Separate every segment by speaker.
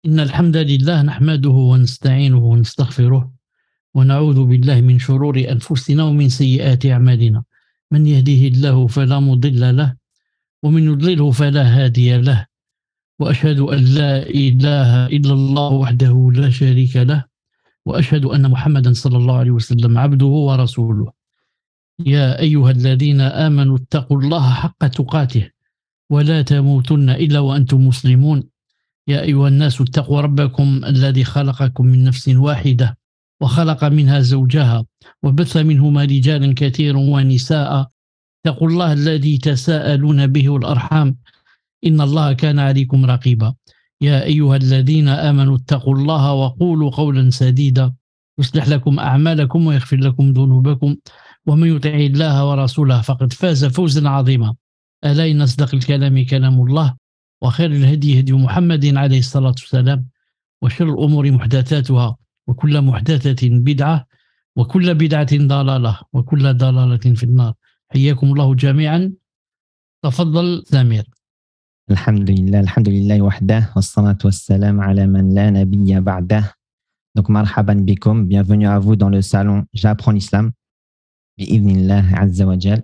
Speaker 1: إن الحمد لله نحمده ونستعينه ونستغفره ونعوذ بالله من شرور أنفسنا ومن سيئات أعمالنا. من يهده الله فلا مضل له ومن يضلله فلا هادي له، وأشهد أن لا إله إلا الله وحده لا شريك له، وأشهد أن محمدا صلى الله عليه وسلم عبده ورسوله. يا أيها الذين آمنوا اتقوا الله حق تقاته ولا تموتن إلا وأنتم مسلمون. يا أيها الناس اتقوا ربكم الذي خلقكم من نفس واحدة وخلق منها زوجها وبث منهما رجالا كثيرا ونساء. اتقوا الله الذي تساءلون به والأرحام إن الله كان عليكم رقيبا. يا أيها الذين آمنوا اتقوا الله وقولوا قولا سديدا يصلح لكم أعمالكم ويغفر لكم ذنوبكم، ومن يطع الله ورسوله فقد فاز فوزا عظيما. ألا إن أصدق الكلام كلام الله، وخير الهدي هدي محمد عليه الصلاة والسلام، وشر الأمور محدثاتها، وكل محدثة بدعة، وكل بدعة ضلالة، وكل ضلالة في النار. حياكم الله جميعا. تفضل سامر.
Speaker 2: Alhamdulillah wahdah, wassalatu wassalam ala man la nabiyya ba'dah. Donc, marhaban bikum, bienvenue à vous dans le salon J'apprends l'islam, bi'idhnillah azza wa jal.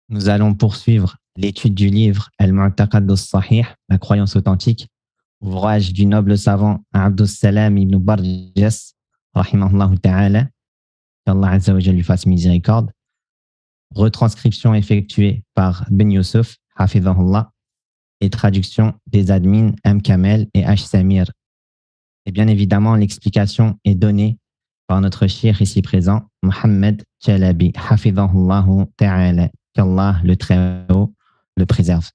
Speaker 2: Nous allons poursuivre l'étude du livre Al-Mu'taqad al-Sahih, la croyance authentique, ouvrage du noble savant Abdus Salam ibn Barjas, rahimahullah ta'ala, qu'Allah azza wa jal lui fasse miséricorde. Retranscription effectuée par Ben Youssef, hafidhahullah, et traduction des admins M. Kamel et H. Samir. Et bien évidemment, l'explication est donnée par notre cheikh ici présent, Mohammed Chalabi, hafidhahullah ta'ala, qu'Allah le Très-Haut le préserve.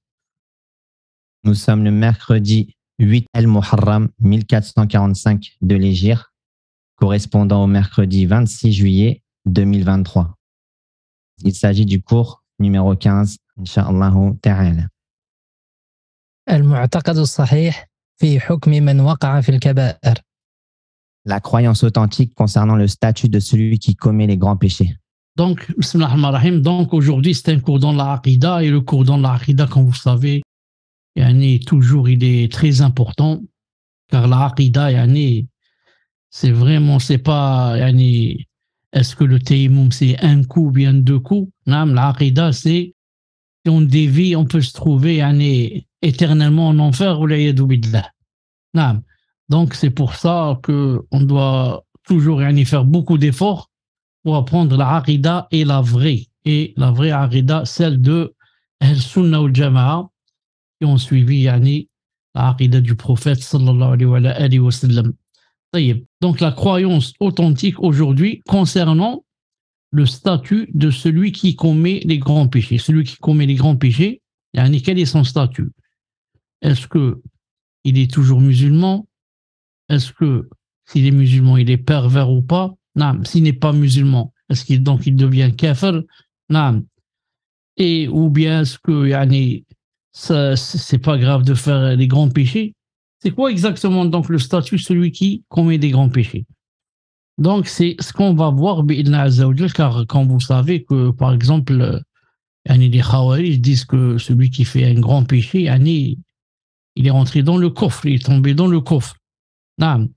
Speaker 2: Nous sommes le mercredi 8 al-Muharram 1445 de l'Hégire, correspondant au mercredi 26 juillet 2023. Il s'agit du cours numéro 15, Inch'Allah ta'ala.
Speaker 3: المعتقد الصحيح في حكم من وقع في الكبائر.
Speaker 2: La croyance authentique concernant le statut de celui qui commet les grands péchés.
Speaker 1: Donc, bismillah ar-Rahman ar-Rahim. Donc aujourd'hui, c'est un cours dans la Aqida, et le cours dans la Aqida, comme vous savez, toujours il est très important, car la Aqida, c'est vraiment, c'est pas, est-ce que le tayammum c'est un coup ou bien deux coups? Non, la Aqida, c'est si on dévie, on peut se trouver éternellement en enfer, ou l'ayadou billah. Non. Donc c'est pour ça qu'on doit toujours faire beaucoup d'efforts pour apprendre la Aqida et la vraie Aqida, celle de Al-Sunnah wal-Jama'a, qui ont suivi la Aqida du prophète sallallahu alayhi wa sallam. Donc la croyance authentique aujourd'hui concernant le statut de celui qui commet les grands péchés. Celui qui commet les grands péchés, quel est son statut? Est-ce qu'il est toujours musulman? Est-ce que s'il est musulman, il est pervers ou pas? Non. S'il n'est pas musulman, est-ce qu'il devient kafir? Non. Et ou bien est-ce que c'est pas grave de faire les grands péchés? C'est quoi exactement donc le statut de celui qui commet des grands péchés? Donc c'est ce qu'on va voir, car quand vous savez que par exemple les Khawarij disent que celui qui fait un grand péché, il est rentré dans le coffre, il est tombé dans le coffre. Non.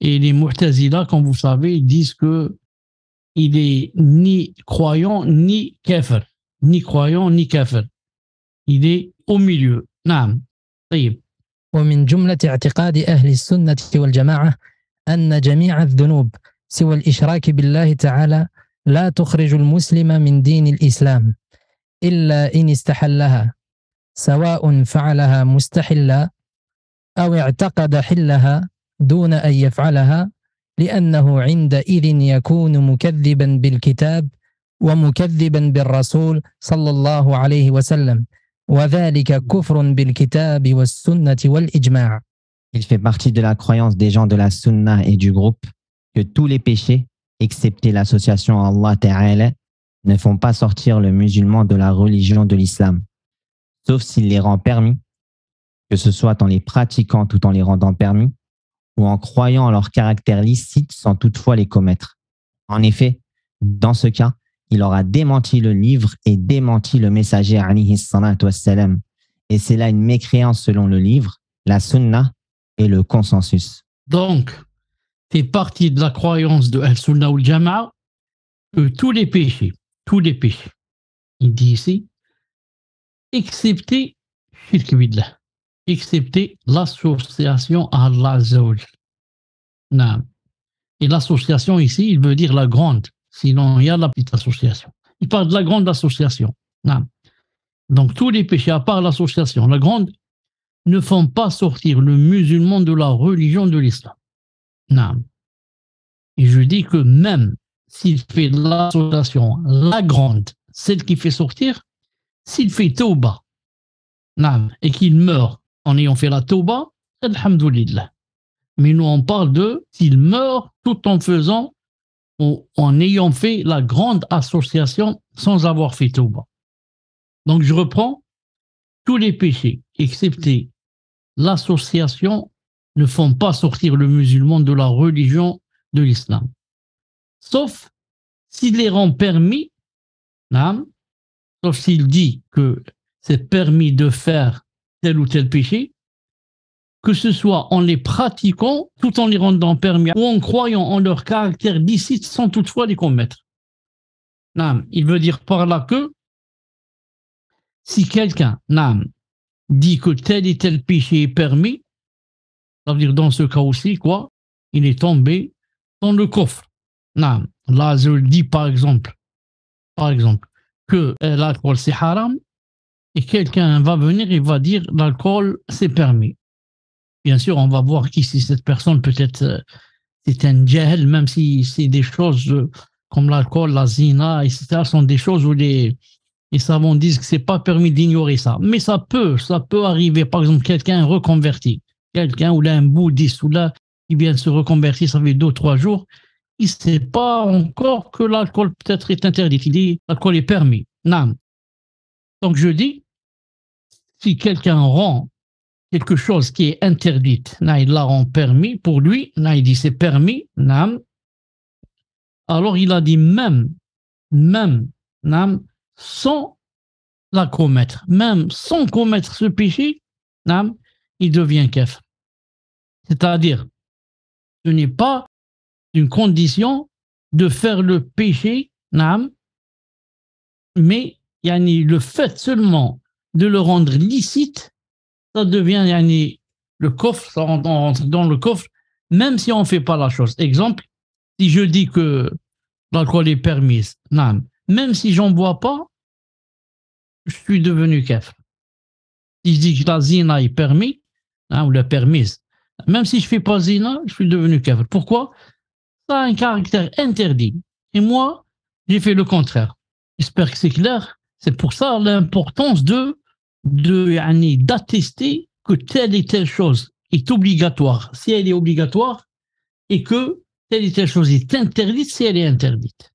Speaker 1: Et les Mu'tazila, comme vous savez, ils disent que il est ni croyant ni kafir, ni croyant ni kafir. Il est au milieu. Non.
Speaker 3: ومن جملة اعتقاد أهل السنة والجماعة أن جميع الذنوب سوى الإشراك بالله تعالى لا تخرج المسلم من دين الإسلام إلا إن استحلها، سواء فعلها مستحلا أو اعتقد حلها دون أن يفعلها، لأنه عندئذ يكون مكذبا بالكتاب ومكذبا بالرسول صلى الله عليه وسلم، وذلك كفر بالكتاب والسنة والإجماع.
Speaker 2: Il fait partie de la croyance des gens de la Sunna et du groupe que tous les péchés, excepté l'association à Allah Ta'ala, ne font pas sortir le musulman de la religion de l'islam, sauf s'il les rend permis, que ce soit en les pratiquant tout en les rendant permis, ou en croyant en leur caractère licite sans toutefois les commettre. En effet, dans ce cas, il aura démenti le livre et démenti le messager alayhi salatu wassalam. Et c'est là une mécréance selon le livre la sunna et le consensus.
Speaker 1: Donc, fait partie de la croyance de Al-Sunnah ou Al-Jama'a que tous les péchés, il dit ici, excepté Shirk Billah, excepté l'association à Allah Azza wa Jal. Naam. Et l'association ici, il veut dire la grande, sinon il y a la petite association. Il parle de la grande association. Naam. Donc tous les péchés, à part l'association, la grande, ne font pas sortir le musulman de la religion de l'islam. Naam. Et je dis que même s'il fait l'association, la grande, celle qui fait sortir, s'il fait tauba, et qu'il meurt en ayant fait la tauba, alhamdoulilah. Mais nous on parle de s'il meurt tout en faisant, en ayant fait la grande association sans avoir fait tauba. Donc je reprends, tous les péchés, excepté l'association, ne font pas sortir le musulman de la religion de l'islam. Sauf s'il les rend permis, sauf s'il dit que c'est permis de faire tel ou tel péché, que ce soit en les pratiquant tout en les rendant permis ou en croyant en leur caractère licite sans toutefois les commettre. Il veut dire par là que si quelqu'un dit que tel et tel péché est permis, ça veut dire dans ce cas aussi, quoi, il est tombé dans le coffre. Là, je dis par exemple que l'alcool c'est haram et quelqu'un va venir et va dire l'alcool c'est permis. Bien sûr, on va voir qu'ici cette personne peut-être c'est un jahl, même si c'est des choses comme l'alcool, la zina, etc. sont des choses où les savants disent que c'est pas permis d'ignorer ça. Mais ça peut arriver. Par exemple, quelqu'un reconverti, quelqu'un ou là un bouddhiste ou là qui vient de se reconvertir, ça fait 2 ou 3 jours. Il ne sait pas encore que l'alcool peut-être est interdit. Il dit l'alcool est permis. Donc je dis, si quelqu'un rend quelque chose qui est interdite, il la rend permis, pour lui, il dit c'est permis, alors il a dit même, sans la commettre, même sans commettre ce péché, il devient kafir. C'est-à-dire, ce n'est pas une condition de faire le péché, mais le fait seulement de le rendre licite, ça devient le coffre, ça rentre dans le coffre, même si on ne fait pas la chose. Exemple, si je dis que l'alcool est permis, même si j'en bois pas, je suis devenu kafir. Si je dis que la zina est permis, ou la permise, même si je ne fais pas zina, je suis devenu kafir. Pourquoi? Ça a un caractère interdit. Et moi, j'ai fait le contraire. J'espère que c'est clair. C'est pour ça l'importance d'attester que telle et telle chose est obligatoire si elle est obligatoire et que telle et telle chose est interdite si elle est interdite.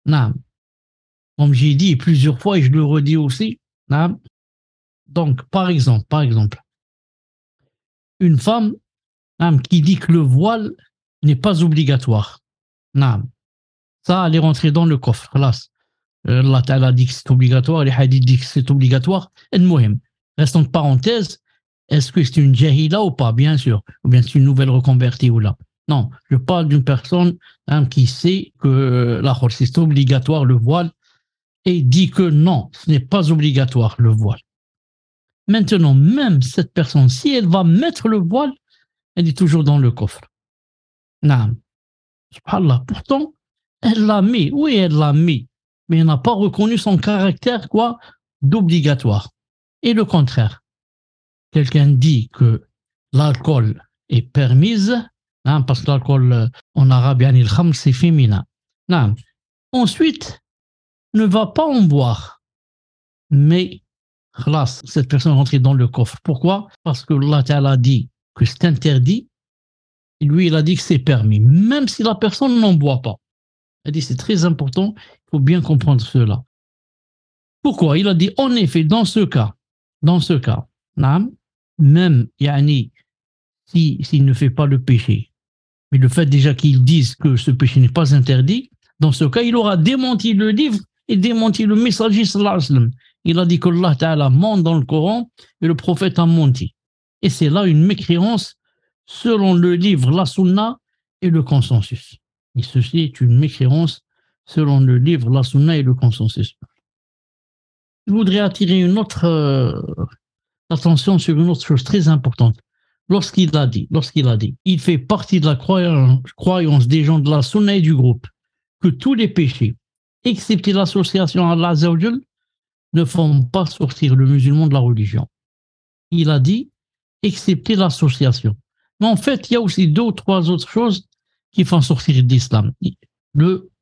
Speaker 1: Comme j'ai dit plusieurs fois et je le redis aussi. Donc, par exemple, une femme qui dit que le voile n'est pas obligatoire. Ça, elle est rentrée dans le coffre. Allah Ta'ala dit que c'est obligatoire, les hadiths disent que c'est obligatoire. Reste entre parenthèses, est-ce que c'est une jahila ou pas? Bien sûr. Ou bien c'est une nouvelle reconvertie ou là. Non, je parle d'une personne qui sait que c'est obligatoire le voile et dit que non, ce n'est pas obligatoire le voile. Maintenant, même cette personne, si elle va mettre le voile, elle est toujours dans le coffre. Subhanallah. Pourtant, elle l'a mis. Oui, elle l'a mis. Mais elle n'a pas reconnu son caractère, d'obligatoire. Et le contraire. Quelqu'un dit que l'alcool est permise, parce que l'alcool, en arabe, le khamr, c'est féminin. Ensuite, ne va pas en boire. Mais, cette personne est rentrée dans le coffre. Pourquoi? Parce que Allah Ta'ala dit que c'est interdit. Et lui, il a dit que c'est permis, même si la personne n'en boit pas. Il a dit c'est très important, il faut bien comprendre cela. Pourquoi? Il a dit, en effet, dans ce cas, même s'il ne fait pas le péché, mais le fait déjà qu'ils disent que ce péché n'est pas interdit, dans ce cas, il aura démenti le livre et démenti le messager sallallahu alayhi wa sallam. Il a dit que Allah Ta'ala ment dans le Coran et le prophète a menti. Et c'est là une mécréance selon le livre, la sunna et le consensus. Et ceci est une mécréance selon le livre, la sunna et le consensus. Je voudrais attirer une autre attention sur une autre chose très importante. Lorsqu'il a dit, il fait partie de la croyance des gens de la sunna et du groupe que tous les péchés, excepté l'association à Allah Azza wa Jal, ne font pas sortir le musulman de la religion. Il a dit, excepté l'association. Mais en fait, il y a aussi deux ou trois autres choses qui font sortir de l'islam.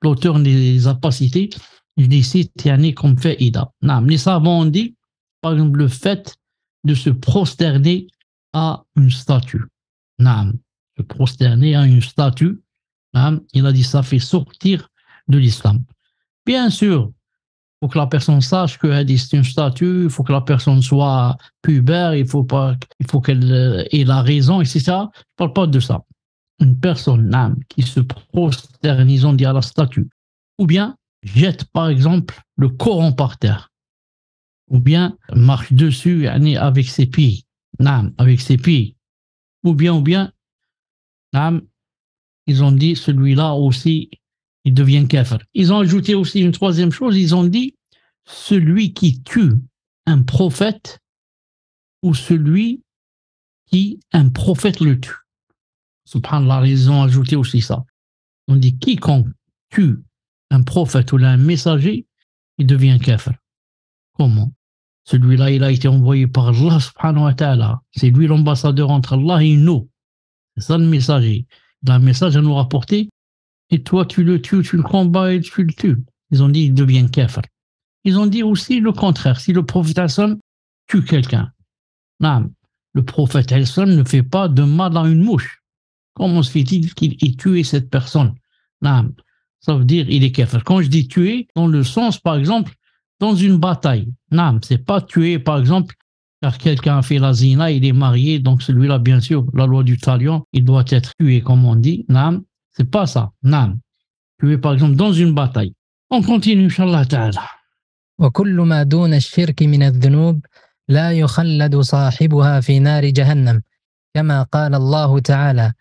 Speaker 1: L'auteur ne les a pas citées. Je les cite comme fait Ida. Les savants ont dit, par exemple, le fait de se prosterner à une statue. Se prosterner à une statue. Il a dit ça fait sortir de l'islam. Bien sûr, il faut que la personne sache que c'est une statue, il faut que la personne soit pubère, il faut qu'elle ait la raison, etc. Je ne parle pas de ça. Une personne qui se prosterne, ils ont dit à la statue, ou bien jette par exemple le Coran par terre, ou bien marche dessus avec ses pieds, avec ses pieds, ou bien, ils ont dit celui-là aussi, il devient kafir. Ils ont ajouté aussi une troisième chose, ils ont dit celui qui tue un prophète ou celui qui un prophète le tue. Subhanallah, ils ont ajouté aussi ça. On dit quiconque tue un prophète ou un messager, il devient kafir. Comment? Celui-là, il a été envoyé par Allah subhanahu wa ta'ala. C'est lui l'ambassadeur entre Allah et nous. C'est ça le messager. Il a un message à nous rapporter et toi tu le tues, tu le combats et tu le tues. Ils ont dit il devient kafir. Ils ont dit aussi le contraire. Si le prophète Hassan tue quelqu'un, le prophète Hassan ne fait pas de mal à une mouche. Comment se fait-il qu'il ait tué cette personne? Ça veut dire il est kafir. Quand je dis tuer, dans le sens, par exemple, dans une bataille. C'est pas tuer, par exemple, car quelqu'un a fait la zina, il est marié, donc celui-là, bien sûr, la loi du talion, il doit être tué, comme on dit. C'est pas ça. Tuer, par exemple, dans une bataille. On continue, Inch'Allah ta'ala.
Speaker 3: وكل ما دون الشرك من الذنوب لا يخلد صاحبها في نار جهنم كما قال الله تعالى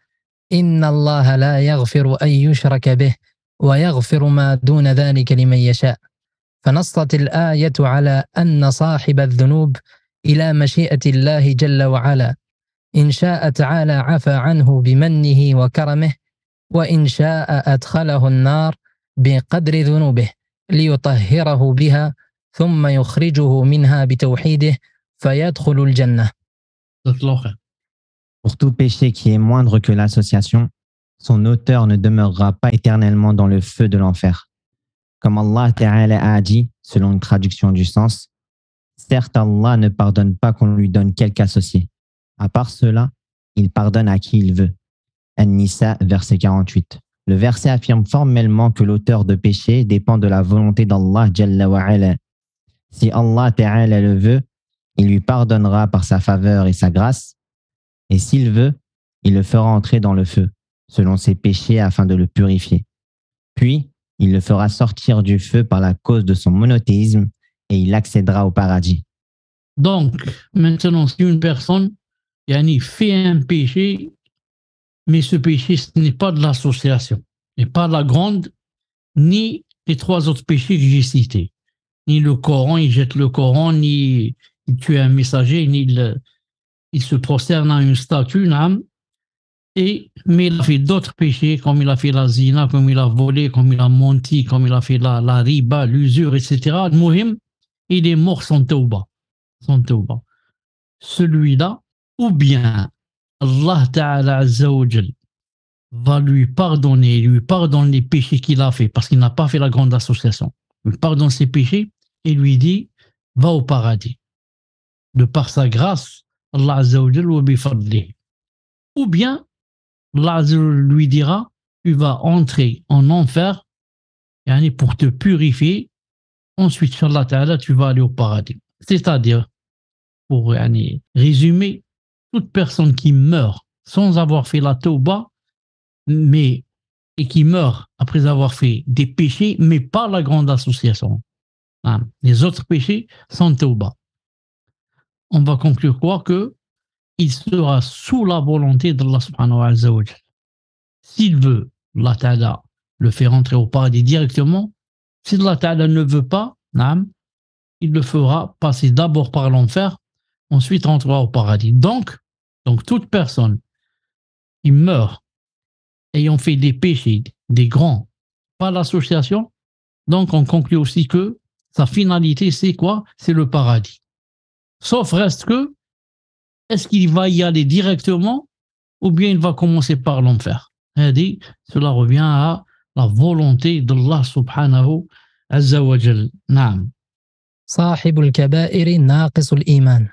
Speaker 3: إن الله لا يغفر أن يشرك به ويغفر ما دون ذلك لمن يشاء فنصت الآية على أن صاحب الذنوب إلى مشيئة الله جل وعلا إن شاء تعالى عفى عنه بمنه وكرمه وإن شاء أدخله النار بقدر ذنوبه ليطهره بها ثم يخرجه منها بتوحيده فيدخل الجنة.
Speaker 2: Pour tout péché qui est moindre que l'association, son auteur ne demeurera pas éternellement dans le feu de l'enfer. Comme Allah Ta'ala a dit, selon une traduction du sens, certes Allah ne pardonne pas qu'on lui donne quelque associé. À part cela, il pardonne à qui il veut. An-Nisa, verset 48. Le verset affirme formellement que l'auteur de péché dépend de la volonté d'Allah Jalla wa Ala. Si Allah Ta'ala le veut, il lui pardonnera par sa faveur et sa grâce. Et s'il veut, il le fera entrer dans le feu, selon ses péchés afin de le purifier. Puis, il le fera sortir du feu par la cause de son monothéisme et il accédera au paradis.
Speaker 1: Donc, maintenant, si une personne fait un péché, mais ce péché, ce n'est pas de l'association, et pas la grande, ni les trois autres péchés que j'ai cités. Ni le Coran, il jette le Coran, ni il tue un messager, ni il se prosterne à une statue, mais il a fait d'autres péchés, comme il a fait la zina, comme il a volé, comme il a menti, comme il a fait la riba, l'usure, etc. Mohim, il est mort sans tauba. Celui-là, ou bien Allah Ta'ala Azza wa Jal va lui pardonne les péchés qu'il a fait, parce qu'il n'a pas fait la grande association. Il lui pardonne ses péchés et lui dit, va au paradis. De par sa grâce, Allah Azza wa Jal wa bifadlihi. Ou bien, Allah Azza wa Jal lui dira, tu vas entrer en enfer pour te purifier. Ensuite, Inch'Allah Ta'ala, tu vas aller au paradis. C'est-à-dire, pour résumer, toute personne qui meurt sans avoir fait la tauba, et qui meurt après avoir fait des péchés, mais pas la grande association. Les autres péchés sans tauba. On va conclure quoi? Que il sera sous la volonté d'Allah subhanahu wa ta'ala. S'il veut, Allah ta'ala le fait rentrer au paradis directement. Si Allah ta'ala ne veut pas, il le fera passer d'abord par l'enfer, ensuite rentrera au paradis. Donc toute personne qui meurt ayant fait des péchés, des grands, pas l'association, donc on conclut aussi que sa finalité, c'est quoi? C'est le paradis. Sauf reste que, est-ce qu'il va y aller directement ou bien il va commencer par l'enfer? Cela revient à la volonté d'Allah subhanahu azza wa jal. Naam.
Speaker 3: صاحب الكبائر ناقص الإيمان.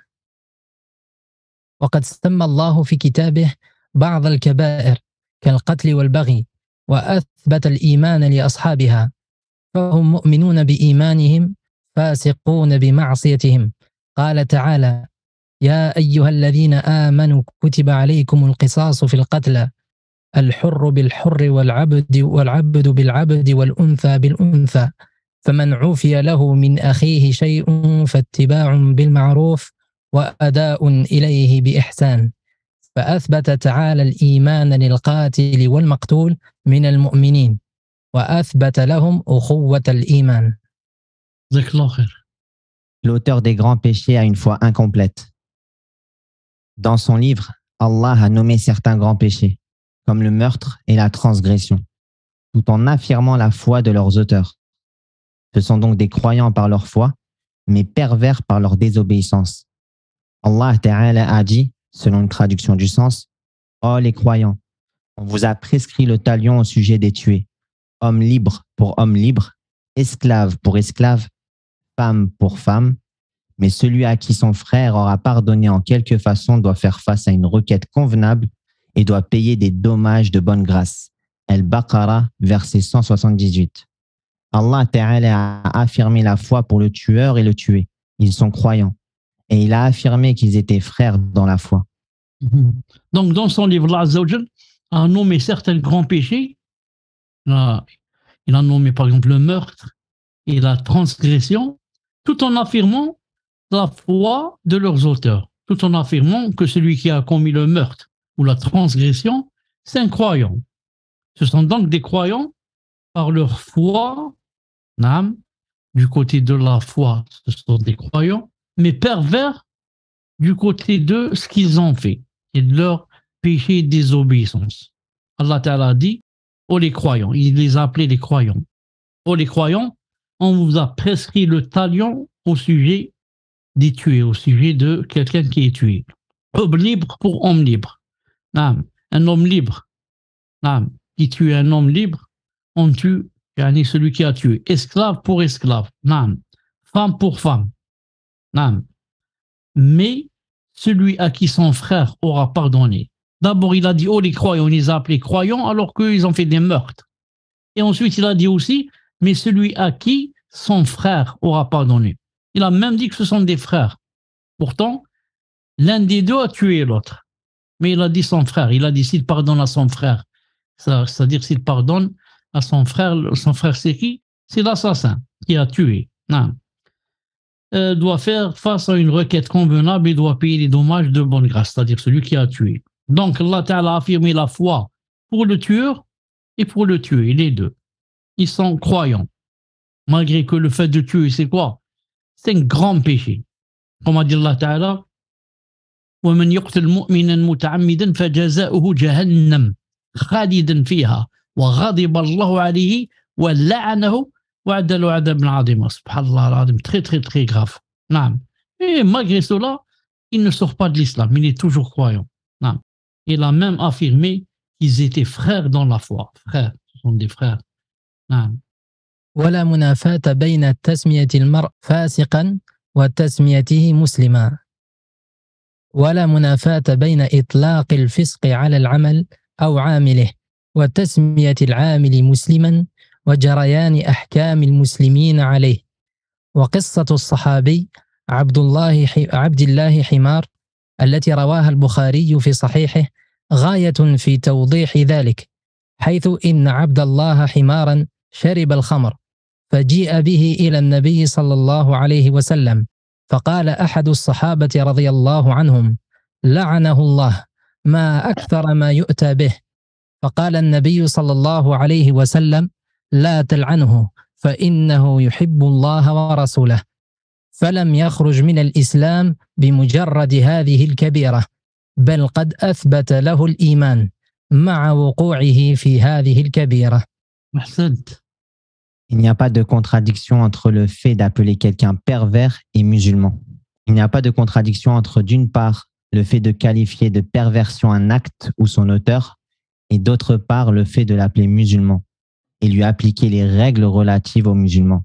Speaker 3: وقد سمى الله في كتابه بعض الكبائر كالقتل والبغي وأثبت الإيمان لأصحابها، فهم مؤمنون بإيمانهم فاسقون بمعصيتهم. قال تعالى: يا أيها الذين آمنوا كتب عليكم القصاص في القتلى، الحر بالحر والعبد بالعبد والأنثى بالأنثى، فمن عفي له من أخيه شيء فاتباع بالمعروف وأداء إليه بإحسان. فأثبت تعالى الإيمان للقاتل والمقتول من المؤمنين وأثبت لهم أخوة الإيمان.
Speaker 2: L'auteur des grands péchés a une foi incomplète. Dans son livre, Allah a nommé certains grands péchés, comme le meurtre et la transgression, tout en affirmant la foi de leurs auteurs. Ce sont donc des croyants par leur foi, mais pervers par leur désobéissance. Allah Ta'ala a dit, selon une traduction du sens, « Oh les croyants, on vous a prescrit le talion au sujet des tués, homme libre pour homme libre, esclave pour esclave, femme pour femme, mais celui à qui son frère aura pardonné en quelque façon doit faire face à une requête convenable et doit payer des dommages de bonne grâce. » Al-Baqarah, verset 178. Allah Ta'ala a affirmé la foi pour le tueur et le tué. Ils sont croyants. Et il a affirmé qu'ils étaient frères dans la foi.
Speaker 1: Donc, dans son livre, Allah Azza wa Jal a nommé certains grands péchés. Il a nommé par exemple le meurtre et la transgression, tout en affirmant la foi de leurs auteurs, tout en affirmant que celui qui a commis le meurtre ou la transgression, c'est un croyant. Ce sont donc des croyants par leur foi, du côté de la foi, ce sont des croyants, mais pervers du côté de ce qu'ils ont fait et de leur péché et désobéissance. Allah Ta'ala dit, oh les croyants, il les a appelés les croyants. Oh les croyants, on vous a prescrit le talion au sujet des tués, au sujet de quelqu'un qui est tué. Homme libre pour homme libre. Un homme libre qui tue un homme libre, on tue celui qui a tué. Esclave pour esclave. Femme pour femme. Mais celui à qui son frère aura pardonné. D'abord, il a dit, oh les croyants, on les a appelés croyants alors qu'ils ont fait des meurtres. Et ensuite, il a dit aussi, mais celui à qui son frère aura pardonné. Il a même dit que ce sont des frères. Pourtant, l'un des deux a tué l'autre. Mais il a dit son frère. Il a dit s'il pardonne à son frère. C'est-à-dire s'il pardonne à son frère c'est qui? C'est l'assassin qui a tué. Doit faire face à une requête convenable et doit payer les dommages de bonne grâce, c'est-à-dire celui qui a tué. Donc Allah Ta'ala a affirmé la foi pour le tueur et pour le tué, les deux. Ils sont croyants. Malgré que le fait de tuer, c'est quoi? C'est un grand péché. Comme a dit Allah Ta'ala, وَمَنْ يَقْتُلْ مُؤْمِنًا مُتَعَمِّدًا فَجَزَاؤُهُ جَهَنَّمَ خَالِدًا فِيهَا وَغَضِبَ اللَّهُ عَلَيْهِ وَلَعَنَهُ وَعَدَّ لَهُ عَذَابًا عَظِيمًا. Subhanallah al-Azim, très très très grave. Et malgré cela, il ne sort pas de l'islam, il est toujours croyant. Il a même affirmé qu'ils étaient frères dans la foi. Frères, ce sont des frères.
Speaker 3: ولا منافاة بين تسمية المرء فاسقا وتسميته مسلما، ولا منافاة بين إطلاق الفسق على العمل أو عامله وتسمية العامل مسلما وجريان أحكام المسلمين عليه. وقصة الصحابي عبد الله حمار التي رواها البخاري في صحيحه غاية في توضيح ذلك، حيث إن عبد الله حمارا شرب الخمر فجيء به إلى النبي صلى الله عليه وسلم، فقال أحد الصحابة رضي الله عنهم: لعنه الله ما أكثر ما يؤتى به فقال النبي صلى الله عليه وسلم لا تلعنه فإنه يحب الله ورسوله فلم يخرج من الإسلام بمجرد هذه الكبيرة بل قد أثبت له الإيمان مع وقوعه في هذه الكبيرة.
Speaker 1: أحسنت.
Speaker 2: Il n'y a pas de contradiction entre le fait d'appeler quelqu'un pervers et musulman. Il n'y a pas de contradiction entre, d'une part, le fait de qualifier de perversion un acte ou son auteur, et d'autre part, le fait de l'appeler musulman et lui appliquer les règles relatives aux musulmans.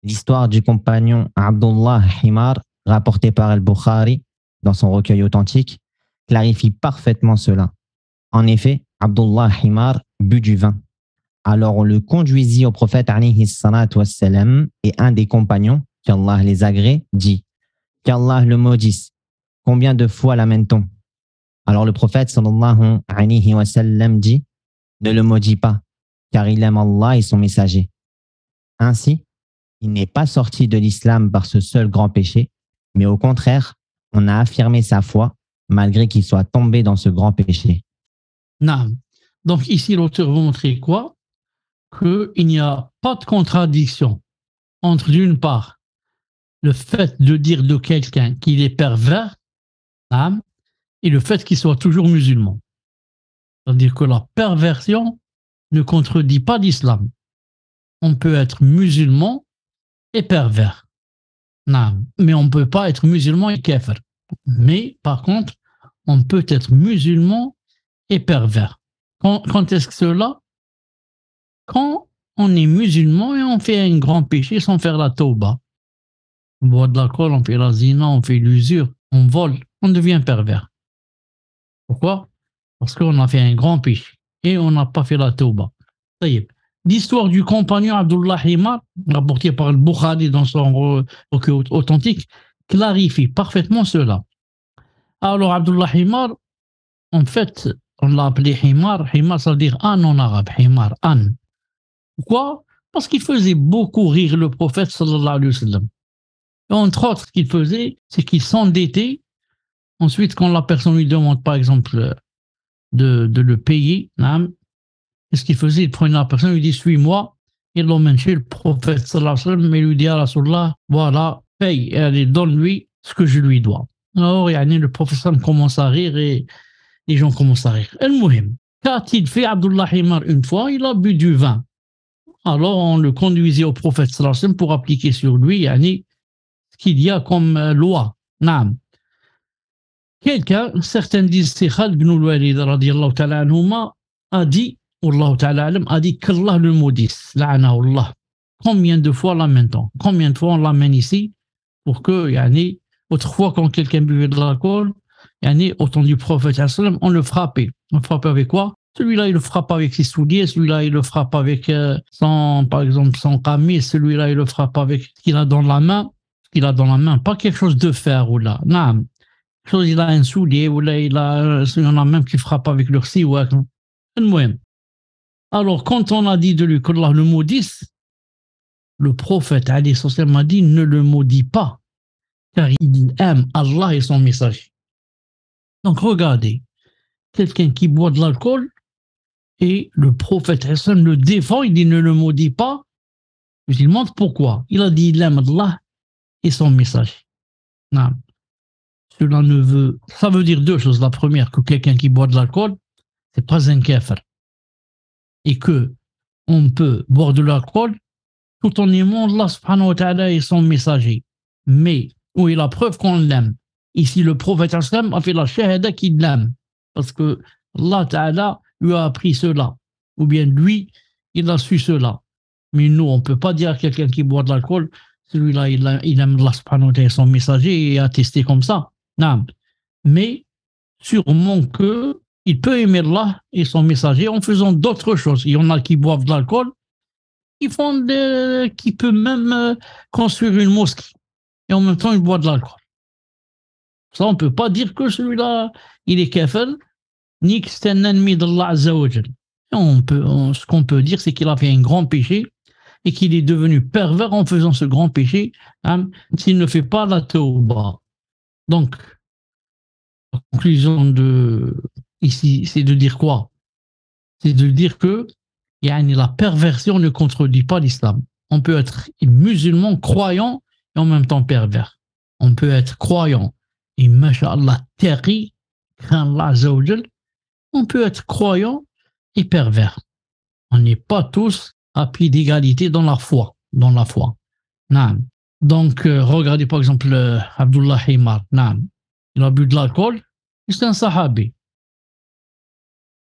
Speaker 2: L'histoire du compagnon Abdullah Himar, rapportée par Al-Bukhari dans son recueil authentique, clarifie parfaitement cela. En effet, Abdullah Himar but du vin. Alors on le conduisit au prophète alayhi salatu wassalam et un des compagnons, qu'Allah les agrée, dit « Qu'Allah le maudisse. Combien de fois l'amène-t-on » Alors le prophète sallallahu alayhi wa sallam dit « Ne le maudis pas, car il aime Allah et son messager. » Ainsi, il n'est pas sorti de l'islam par ce seul grand péché, mais au contraire, on a affirmé sa foi malgré qu'il soit tombé dans ce grand péché.
Speaker 1: Non. Donc ici, l'auteur veut montrer quoi? Qu'il n'y a pas de contradiction entre, d'une part, le fait de dire de quelqu'un qu'il est pervers, et le fait qu'il soit toujours musulman. C'est-à-dire que la perversion ne contredit pas l'islam. On peut être musulman et pervers. Mais on ne peut pas être musulman et kafir. Mais par contre, on peut être musulman et pervers. Quand est-ce que cela? Quand on est musulman et on fait un grand péché sans faire la tauba. On boit de l'alcool, on fait la zina, on fait l'usure, on vole, on devient pervers. Pourquoi? Parce qu'on a fait un grand péché et on n'a pas fait la tauba. L'histoire du compagnon Abdullah Himar, rapportée par Al-Bukhari dans son recueil authentique, clarifie parfaitement cela. Alors Abdullah Himar, en fait, on l'a appelé Himar. Himar, ça veut dire âne en arabe. Himar, âne. Pourquoi? Parce qu'il faisait beaucoup rire le prophète sallallahu alayhi wa sallam. Et entre autres, ce qu'il faisait, c'est qu'il s'endettait. Ensuite, quand la personne lui demande, par exemple, de le payer, ce qu'il faisait, il prenait la personne, il lui dit, suis-moi. Il l'emmène chez le prophète sallallahu alayhi wa sallam, et lui dit à Rasulullah, voilà, paye, et allez, donne-lui ce que je lui dois. Alors, le prophète commence à rire et les gens commencent à rire. El-Mouhim, qu'a-t-il fait Abdullah Himar une fois? Il a bu du vin. Alors, on le conduisait au prophète sallallahu alayhi wa sallam pour appliquer sur lui ce qu'il y a comme loi. Naam. Quelqu'un, certains disent c'est Khalid ibn al-Walid radiyallahu ta'ala anhuma, a dit, Wallahu ta'ala alam, a dit qu'Allah le maudisse, la'anahu Allah. Combien de fois l'amène-t-on? Combien de fois on l'amène ici pour que, autrefois quand quelqu'un buvait de l'alcool, au temps du prophète sallallahu alayhi wa sallam, on le frappait. On le frappait avec quoi? Celui-là, il le frappe avec ses souliers, celui-là, il le frappe avec par exemple, son camis, celui-là, il le frappe avec ce qu'il a dans la main. Il a dans la main, pas quelque chose de fer ou là. Non. Il a un soulier ou là, il y en a même qui frappe avec leur siwak. Alors, quand on a dit de lui qu'Allah le maudisse, le prophète alayhi sallam a dit ne le maudit pas, car il aime Allah et son messager. Donc, regardez, quelqu'un qui boit de l'alcool et le prophète alayhi sallam le défend, il dit ne le maudit pas. Je lui demande pourquoi. Il a dit il aime Allah et son message. Non. Cela ne veut. Ça veut dire deux choses. La première, que quelqu'un qui boit de l'alcool, c'est pas un kafir. Et que on peut boire de l'alcool tout en aimant Allah subhanahu wa ta'ala et son messager. Mais où est la preuve qu'on l'aime? Ici, le prophète sallam a fait la shahada qu'il l'aime. Parce que Allah ta'ala lui a appris cela. Ou bien lui, il a su cela. Mais nous, on ne peut pas dire à quelqu'un qui boit de l'alcool, celui-là, il aime Allah subhanahu wa ta'ala son messager et attester comme ça. Non. Mais sûrement qu'il peut aimer Allah et son messager en faisant d'autres choses. Il y en a qui boivent de l'alcool, qui peuvent même construire une mosquée. Et en même temps, ils boivent de l'alcool. Ça, on ne peut pas dire que celui-là, il est kafir, ni que c'est un ennemi d'Allah Azza wa Jal. Ce qu'on peut dire, c'est qu'il a fait un grand péché et qu'il est devenu pervers en faisant ce grand péché, s'il ne fait pas la tauba. Donc, La conclusion ici, c'est de dire quoi? C'est de dire que la perversion ne contredit pas l'islam. On peut être musulman, croyant et en même temps pervers. On peut être croyant et, masha'Allah, taqi, craint Allah Azza wa Jal. On peut être croyant et pervers. On n'est pas tous à pied d'égalité dans la foi. Dans la foi. Naam. Donc, regardez par exemple Abdullah Himar. Naam. Il a bu de l'alcool. C'est un sahabi.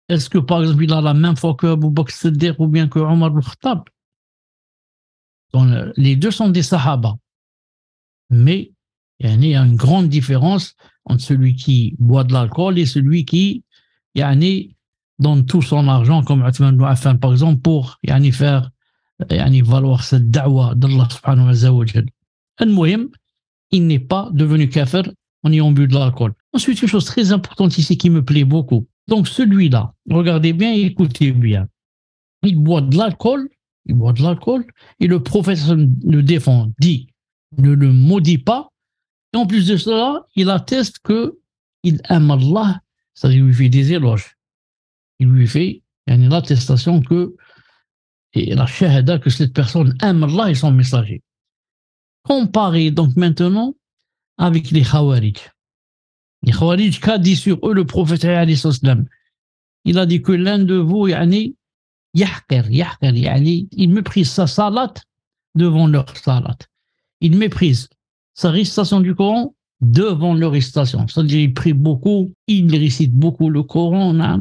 Speaker 1: Est-ce que, par exemple, il a la même foi que Abu Bakr Siddiq ou bien que Omar al-Khattab? Les deux sont des sahaba. Mais il y a une grande différence entre celui qui boit de l'alcool et celui qui donne tout son argent, comme Uthman ibn Affan, par exemple, pour faire valoir cette da'wa d'Allah subhanahu wa ta'ala. Al-Muhim, il n'est pas devenu kafir en ayant bu de l'alcool. Ensuite, une chose très importante ici qui me plaît beaucoup. Donc celui-là, regardez bien et écoutez bien. Il boit de l'alcool, et le prophète le défend, dit, ne le maudit pas. Et en plus de cela, il atteste qu'il aime Allah, c'est-à-dire il lui fait des éloges. Il lui fait l'attestation et la shahada que cette personne aime Allah et son messager. Comparez donc maintenant avec les Khawarij. Les Khawarij, qu'a dit sur eux le prophète alayhi salam? Il a dit que l'un de vous, il méprise sa salat devant leur salat. Il méprise sa récitation du Coran devant leur récitation. C'est-à-dire il prie beaucoup, il récite beaucoup le Coran.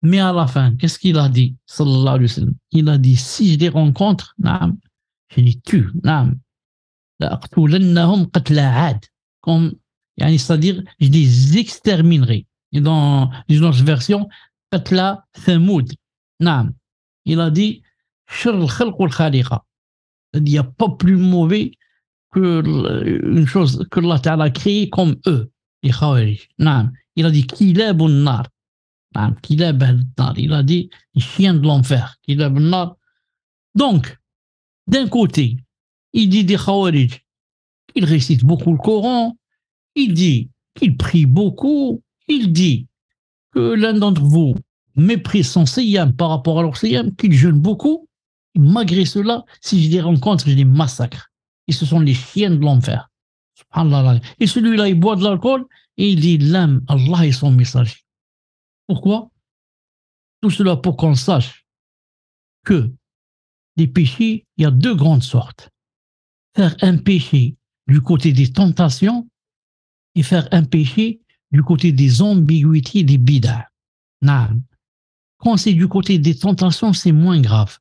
Speaker 1: Mais à la fin, qu'est-ce qu'il a dit? Sallallahu alayhi wa sallam. Il a dit, si je les rencontre, je les tue. Comme, c'est-à-dire, je les exterminerai. Et dans une autre version, Qatla Thamoud. Il a dit, il n'y a pas plus mauvais une chose que Allah Ta'ala a créée comme eux, les Khawarij. Il a dit, Kilabun nar. Il a dit, les chiens de l'enfer. Kilabun nar. Donc, d'un côté, il dit des Khawarij, il récite beaucoup le Coran, il dit qu'il prie beaucoup, il dit que l'un d'entre vous méprise son siyam par rapport à leur siyam, qu'il jeûne beaucoup. Et malgré cela, si je les rencontre, je les massacre. Et ce sont les chiens de l'enfer. Et celui-là, il boit de l'alcool et il dit l'âme, Allah et son messager. Pourquoi? Tout cela pour qu'on sache que les péchés, il y a deux grandes sortes. Faire un péché du côté des tentations et faire un péché du côté des ambiguïtés et des bid'ah. Quand c'est du côté des tentations, c'est moins grave.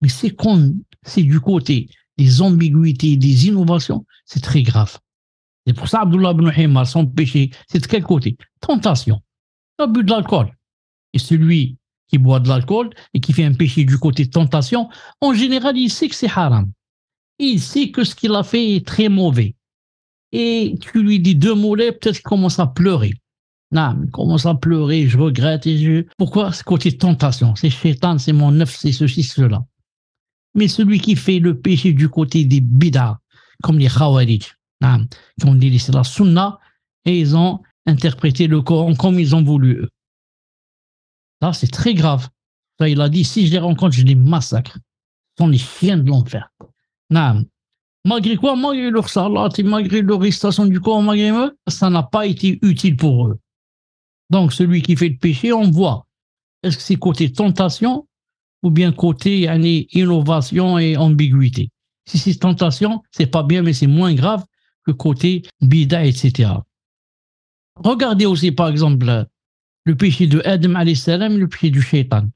Speaker 1: Mais quand c'est du côté des ambiguïtés et des innovations, c'est très grave. C'est pour ça, Abdullah ibn Himar, son péché, c'est de quel côté? Tentation. Il a bu de l'alcool. Et celui qui boit de l'alcool et qui fait un péché du côté tentation, en général, il sait que c'est haram. Il sait que ce qu'il a fait est très mauvais. Et tu lui dis deux mots-là, peut-être qu'il commence à pleurer. Il commence à pleurer, je regrette. Pourquoi? C'est côté tentation. C'est shaitan, c'est mon neuf, c'est ceci, cela. Mais celui qui fait le péché du côté des bid'ah, comme les Khawarij, qui ont dit c'est la sunna, et ils ont interprété le Coran comme ils ont voulu eux. Là, c'est très grave. Ça, il a dit, si je les rencontre, je les massacre. Ce sont les chiens de l'enfer. Malgré quoi, malgré leur salat, malgré leur récitation du Coran, malgré eux, ça n'a pas été utile pour eux. Donc, celui qui fait le péché, on voit. Est-ce que c'est côté tentation ou bien côté innovation et ambiguïté? Si c'est tentation, c'est pas bien, mais c'est moins grave que côté bida, etc. Regardez aussi, par exemple, le péché de Adam alayhi salam et le péché du shaitan.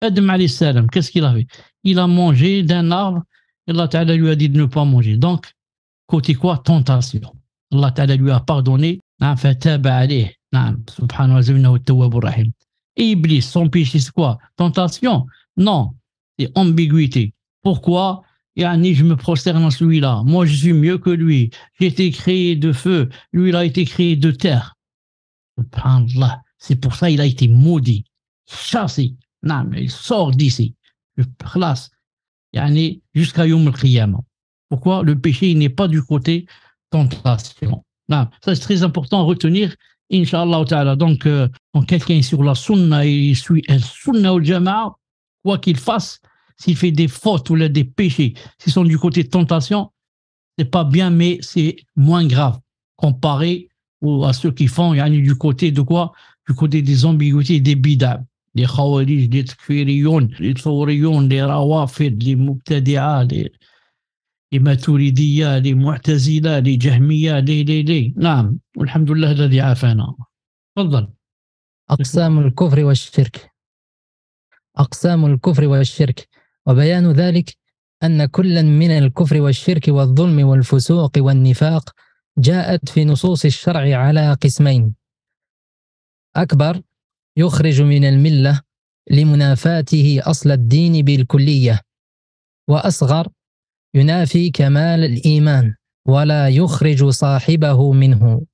Speaker 1: Adam alayhi salam, qu'est-ce qu'il a fait? Il a mangé d'un arbre et Allah Ta'ala lui a dit de ne pas manger. Donc, côté quoi? Tentation. Allah Ta'ala lui a pardonné. Et Iblis, son péché, c'est quoi? Tentation? Non, c'est ambiguïté. Pourquoi? Je me prosterne à celui-là. Moi, je suis mieux que lui. J'ai été créé de feu. Lui, il a été créé de terre. Subhanallah. C'est pour ça qu'il a été maudit, chassé. Mais il sort d'ici. Je place. Jusqu'à Yom al-Qiyamah. Pourquoi? Le péché, il n'est pas du côté tentation. Ça, c'est très important à retenir Inch'Allah ta'ala. Donc, quand quelqu'un est sur la sunna et il suit el sunna ou jama'a, quoi qu'il fasse, s'il fait des fautes ou des péchés, s'ils sont du côté de tentation, c'est pas bien, mais c'est moins grave comparé à ceux qui font du côté de quoi? Du côté des ambiguïtés, des bid'a, des khawarij, des takfiriyoun, des thawriyoun, des rawafid, des mubtadi'a, des maturidiyya, des mu'tazila, des jahmiyya, des. نعم والحمد لله الذي عافانا. تفضل.
Speaker 3: أقسام الكفر والشرك. أقسام الكفر والشرك، وبيان ذلك أن كلا من الكفر والشرك والظلم والفسوق والنفاق جاءت في نصوص الشرع على قسمين: أكبر يخرج من الملة لمنافاته أصل الدين بالكلية، وأصغر ينافي كمال الإيمان ولا يخرج صاحبه منه.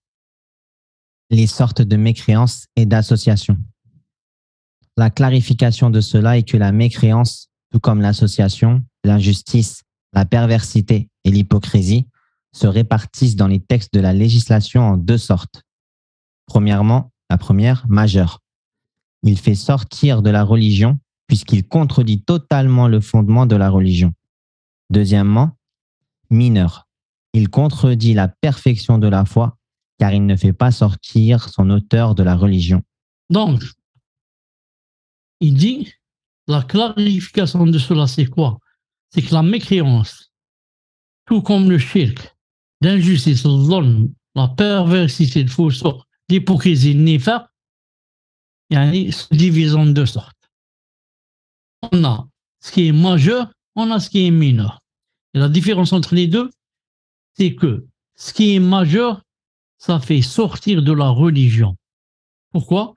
Speaker 2: Les sortes de mécréance et d'association. La clarification de cela est que la mécréance, tout comme l'association, l'injustice, la perversité et l'hypocrisie, se répartissent dans les textes de la législation en deux sortes. Premièrement, la première, majeure. Il fait sortir de la religion puisqu'il contredit totalement le fondement de la religion. Deuxièmement, mineur. Il contredit la perfection de la foi car il ne fait pas sortir son auteur de la religion.
Speaker 1: Donc, il dit, la clarification de cela, c'est quoi? C'est que la mécréance, tout comme le shirk, l'injustice, le zulm, la perversité, le faux sort, l'hypocrisie, le nifaq, se divise en deux sortes. On a ce qui est majeur, on a ce qui est mineur. Et la différence entre les deux, c'est que ce qui est majeur, ça fait sortir de la religion. Pourquoi?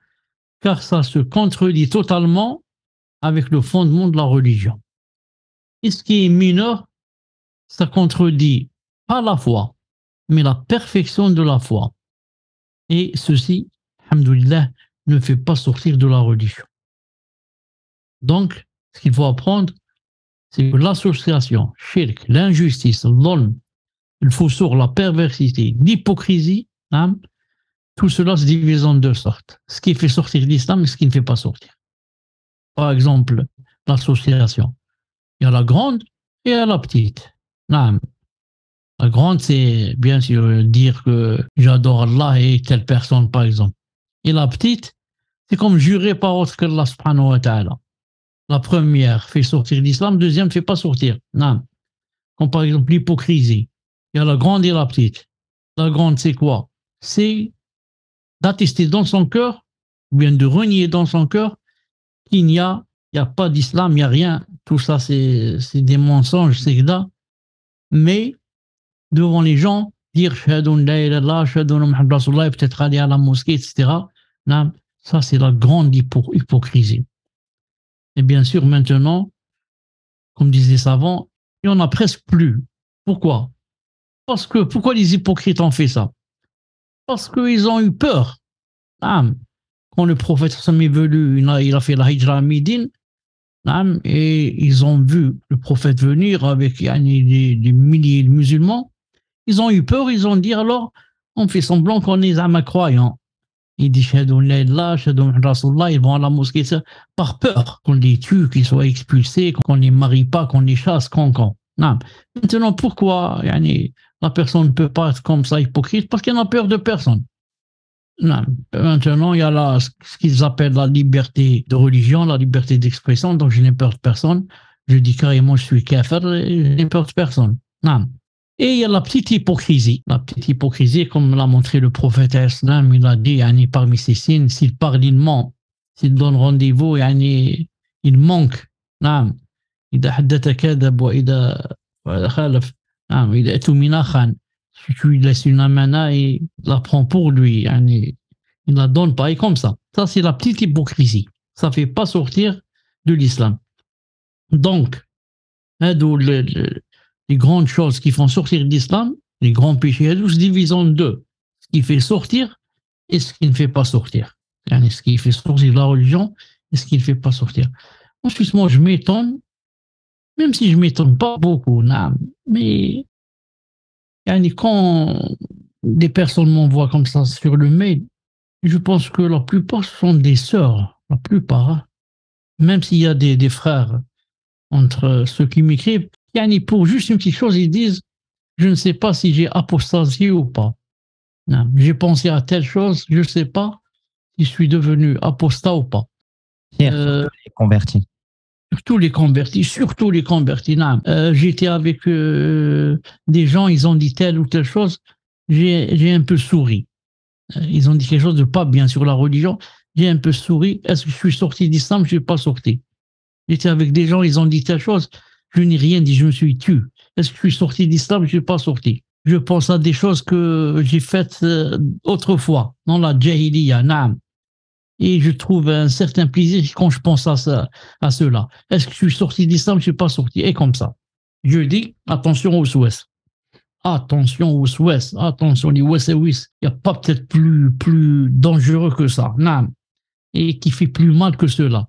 Speaker 1: Car ça se contredit totalement avec le fondement de la religion. Et ce qui est mineur, ça contredit pas la foi, mais la perfection de la foi. Et ceci, alhamdoulilah, ne fait pas sortir de la religion. Donc, ce qu'il faut apprendre, c'est que l'association, shirk, l'injustice, l'olm, le fausour, la perversité, l'hypocrisie, tout cela se divise en deux sortes. Ce qui fait sortir l'islam et ce qui ne fait pas sortir. Par exemple, l'association. Il y a la grande et il y a la petite. La grande, c'est bien sûr dire que j'adore Allah et telle personne, par exemple. Et la petite, c'est comme jurer par autre que Allah subhanahu wa ta'ala. La première fait sortir l'islam, la deuxième ne fait pas sortir. Comme par exemple l'hypocrisie. Il y a la grande et la petite. La grande, c'est quoi? C'est d'attester dans son cœur, ou bien de renier dans son cœur qu'il n'y a pas d'islam, il n'y a rien. Tout ça, c'est des mensonges, c'est là. Mais devant les gens, dire Shahadun la ilaha illallah, Shahadun Muhammad Rasulullah, peut-être aller à la mosquée, etc. Ça, c'est la grande hypocrisie. Et bien sûr, maintenant, comme disent les savants, il n'y en a presque plus. Pourquoi? Pourquoi les hypocrites ont fait ça? Parce qu'ils ont eu peur. Quand le prophète est venu, il a fait la hijra à Médine, et ils ont vu le prophète venir avec des milliers de musulmans. Ils ont eu peur, ils ont dit alors, on fait semblant qu'on est un croyant. Ils disent Shahadun la ilaha, Shahadun Rasulullah, ils vont à la mosquée par peur qu'on les tue, qu'ils soient expulsés, qu'on ne les marie pas, qu'on les chasse, Maintenant, pourquoi la personne ne peut pas être comme ça hypocrite? Parce qu'elle n'a peur de personne. Maintenant, il y a ce qu'ils appellent la liberté de religion, la liberté d'expression, donc je n'ai peur de personne. Je dis carrément, je suis kafir, je n'ai peur de personne. Et il y a la petite hypocrisie. La petite hypocrisie, comme l'a montré le prophète islam, il a dit, parmi ses signes, s'il parle, il ment. S'il donne rendez-vous, il manque. إذا حدث كذب وإذا خالف إذا اؤتمن خان. Si tu lui laisses une amana, il la prend pour lui, il la donne pareil comme ça. Ça, c'est la petite hypocrisie. Ça ne fait pas sortir de l'islam. Donc, les grandes choses qui font sortir de l'islam, les grands péchés, se divisent en deux. Ce qui fait sortir et ce qui ne fait pas sortir. Ce qui fait sortir de la religion et ce qui ne fait pas sortir. Ensuite, moi, je m'étonne, même si je ne m'étonne pas beaucoup, mais quand des personnes m'envoient comme ça sur le mail, Je pense que la plupart sont des sœurs, la plupart, hein. Même s'il y a des frères entre ceux qui m'écrivent, yani pour juste une petite chose, ils disent je ne sais pas si j'ai apostasié ou pas. Non, j'ai pensé à telle chose, je ne sais pas si je suis devenu apostat ou pas.
Speaker 2: Surtout les convertis.
Speaker 1: Surtout les convertis. Non. J'étais avec des gens, ils ont dit telle ou telle chose, j'ai un peu souri. Ils ont dit quelque chose de pas bien sur la religion, j'ai un peu souri. Est-ce que je suis sorti d'islam? Je ne suis pas sorti. J'étais avec des gens, ils ont dit telle chose, je n'ai rien dit, je me suis tué. Est-ce que je suis sorti d'islam? Je ne suis pas sorti. Je pense à des choses que j'ai faites autrefois, dans la jahiliya, naam. Et je trouve un certain plaisir quand je pense à cela. Est-ce que je suis sorti d'islam? Je ne suis pas sorti. Et comme ça. Je dis, attention aux souhaits. Attention aux souhaits. Attention, les wasawis. Il n'y a pas peut-être plus dangereux que ça. Naam. Et qui fait plus mal que cela.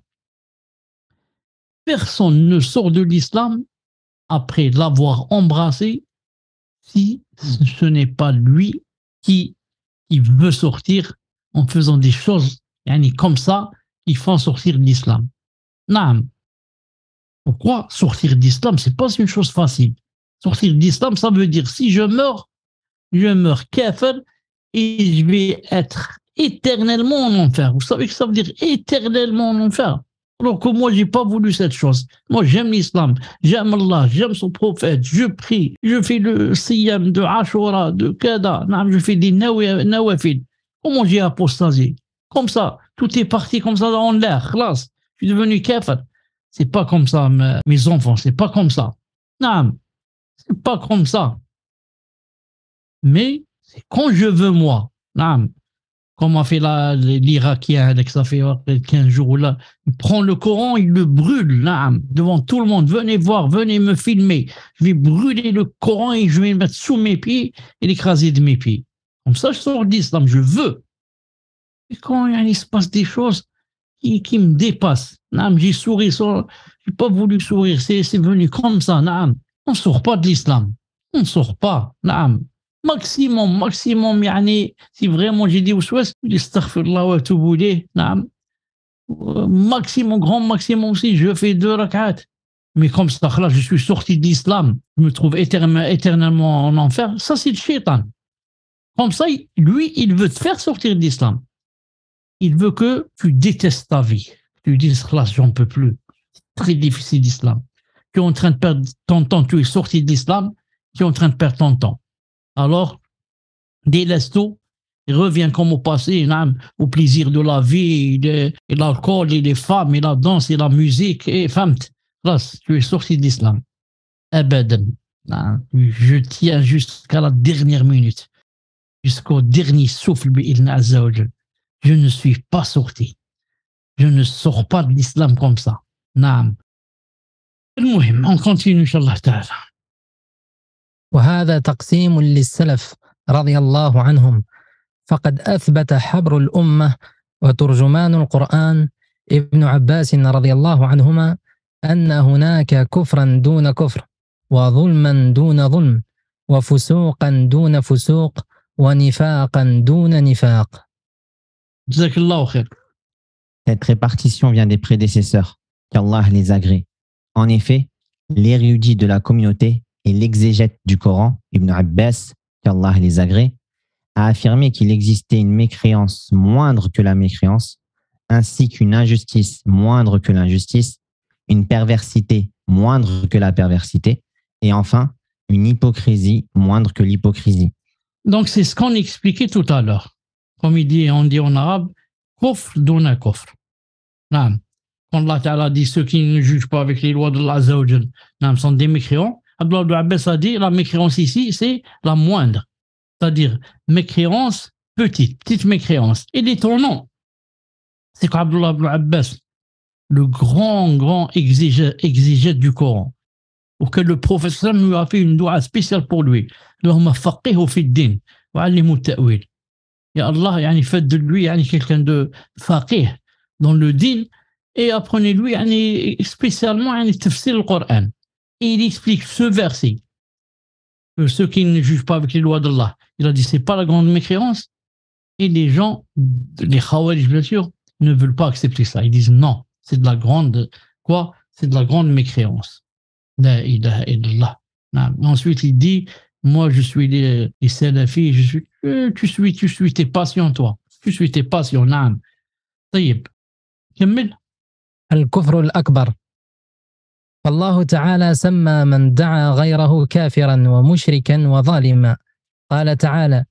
Speaker 1: Personne ne sort de l'islam après l'avoir embrassé si ce n'est pas lui qui veut sortir en faisant des choses comme ça qui font sortir de l'islam. Naam. Pourquoi sortir d'islam? C'est pas une chose facile. Sortir d'islam, ça veut dire si je meurs kafir et je vais être éternellement en enfer. Vous savez que ça veut dire éternellement en enfer. Alors que moi, j'ai pas voulu cette chose. Moi, j'aime l'islam, j'aime Allah, j'aime son prophète, je prie, je fais le siyam de Ashura, de Kada, je fais des nawafil. Comment j'ai apostasé? Comme ça, tout est parti comme ça dans l'air, classe. Je suis devenu kafir. C'est pas comme ça, mes enfants, c'est pas comme ça. Non, c'est pas comme ça. Mais c'est quand je veux, moi. Non. Comme a fait l'Irakien, ça fait 15 jours là, il prend le Coran, il le brûle là, devant tout le monde. Venez voir, venez me filmer. Je vais brûler le Coran et je vais le mettre sous mes pieds et l'écraser de mes pieds. Comme ça, je sors d'islam, je veux. Et quand il se passe des choses qui me dépassent, j'ai souri, j'ai pas voulu sourire, c'est venu comme ça. On ne sort pas de l'islam. On ne sort pas. Maximum يعني si vraiment j'ai dit وسواس astaghfirullah wa atubu ilayh نعم grand maximum aussi je fais 2 rak'at mais comme ça là je suis sorti de l'islam je me trouve éternellement en enfer, ça c'est le shaitan. Comme ça lui il veut te faire sortir de l'islam, il veut que tu détestes ta vie, tu dises là j'en peux plus, c'est très difficile l'islam, tu es en train de perdre ton temps, tu es sorti de l'islam, tu es en train de perdre ton temps. Alors, délaisse tout, il revient comme au passé, au plaisir de la vie, et l'alcool, et les femmes, et la danse, et la musique, et femme, là, tu es sorti de l'islam. Abadan. Je tiens jusqu'à la dernière minute, jusqu'au dernier souffle, je ne suis pas sorti. Je ne sors pas de l'islam comme ça. Naam. On continue, Inch'Allah ta'ala.
Speaker 3: وهذا تقسيم للسلف رضي الله عنهم، فقد أثبت حبر الأمة وترجمان القرآن ابن عباس رضي الله عنهما أن هناك كفرا دون كفر، وظلما دون ظلم، وفسوقا دون فسوق، ونفاقا دون نفاق.
Speaker 1: جزاك الله خير.
Speaker 2: Cette répartition vient des prédécesseurs, qu'Allah les agrée. En effet, l'érudit de la communauté et l'exégète du Coran, Ibn Abbas, qu'Allah les agrée, a affirmé qu'il existait une mécréance moindre que la mécréance, ainsi qu'une injustice moindre que l'injustice, une perversité moindre que la perversité, et enfin, une hypocrisie moindre que l'hypocrisie.
Speaker 1: Donc, c'est ce qu'on expliquait tout à l'heure. Comme on dit en arabe, kufr duna kufr. Quand Allah Ta'ala dit ceux qui ne jugent pas avec les lois de Allah sont des mécréants, Abdullah Abbas a dit la mécréance ici, c'est la moindre. C'est-à-dire mécréance petite mécréance. Et les tournants, c'est qu'Abdullah Abbas, le grand exégète du Coran, auquel le prophète lui a fait une doua spéciale pour lui. Allahumma faqihu fi din wa allimu ta'wil. Et Allah fait de lui quelqu'un de faqih dans le din et apprenez-lui spécialement tafsir le Coran. Et il explique ce verset que ceux qui ne jugent pas avec les lois d'Allah, il a dit c'est pas la grande mécréance. Et les gens, les Khawarij bien sûr, ne veulent pas accepter ça. Ils disent non, c'est de la grande, quoi? C'est de la grande mécréance. La ilaha illallah. Ensuite, il dit, moi je suis les salafis, tu suis tes passions toi. Tu suis tes passions, naam. طيب. كمل.
Speaker 3: الكفر الأكبر. فالله تعالى سمى من دعا غيره كافرا ومشركا وظالما. قال تعالى: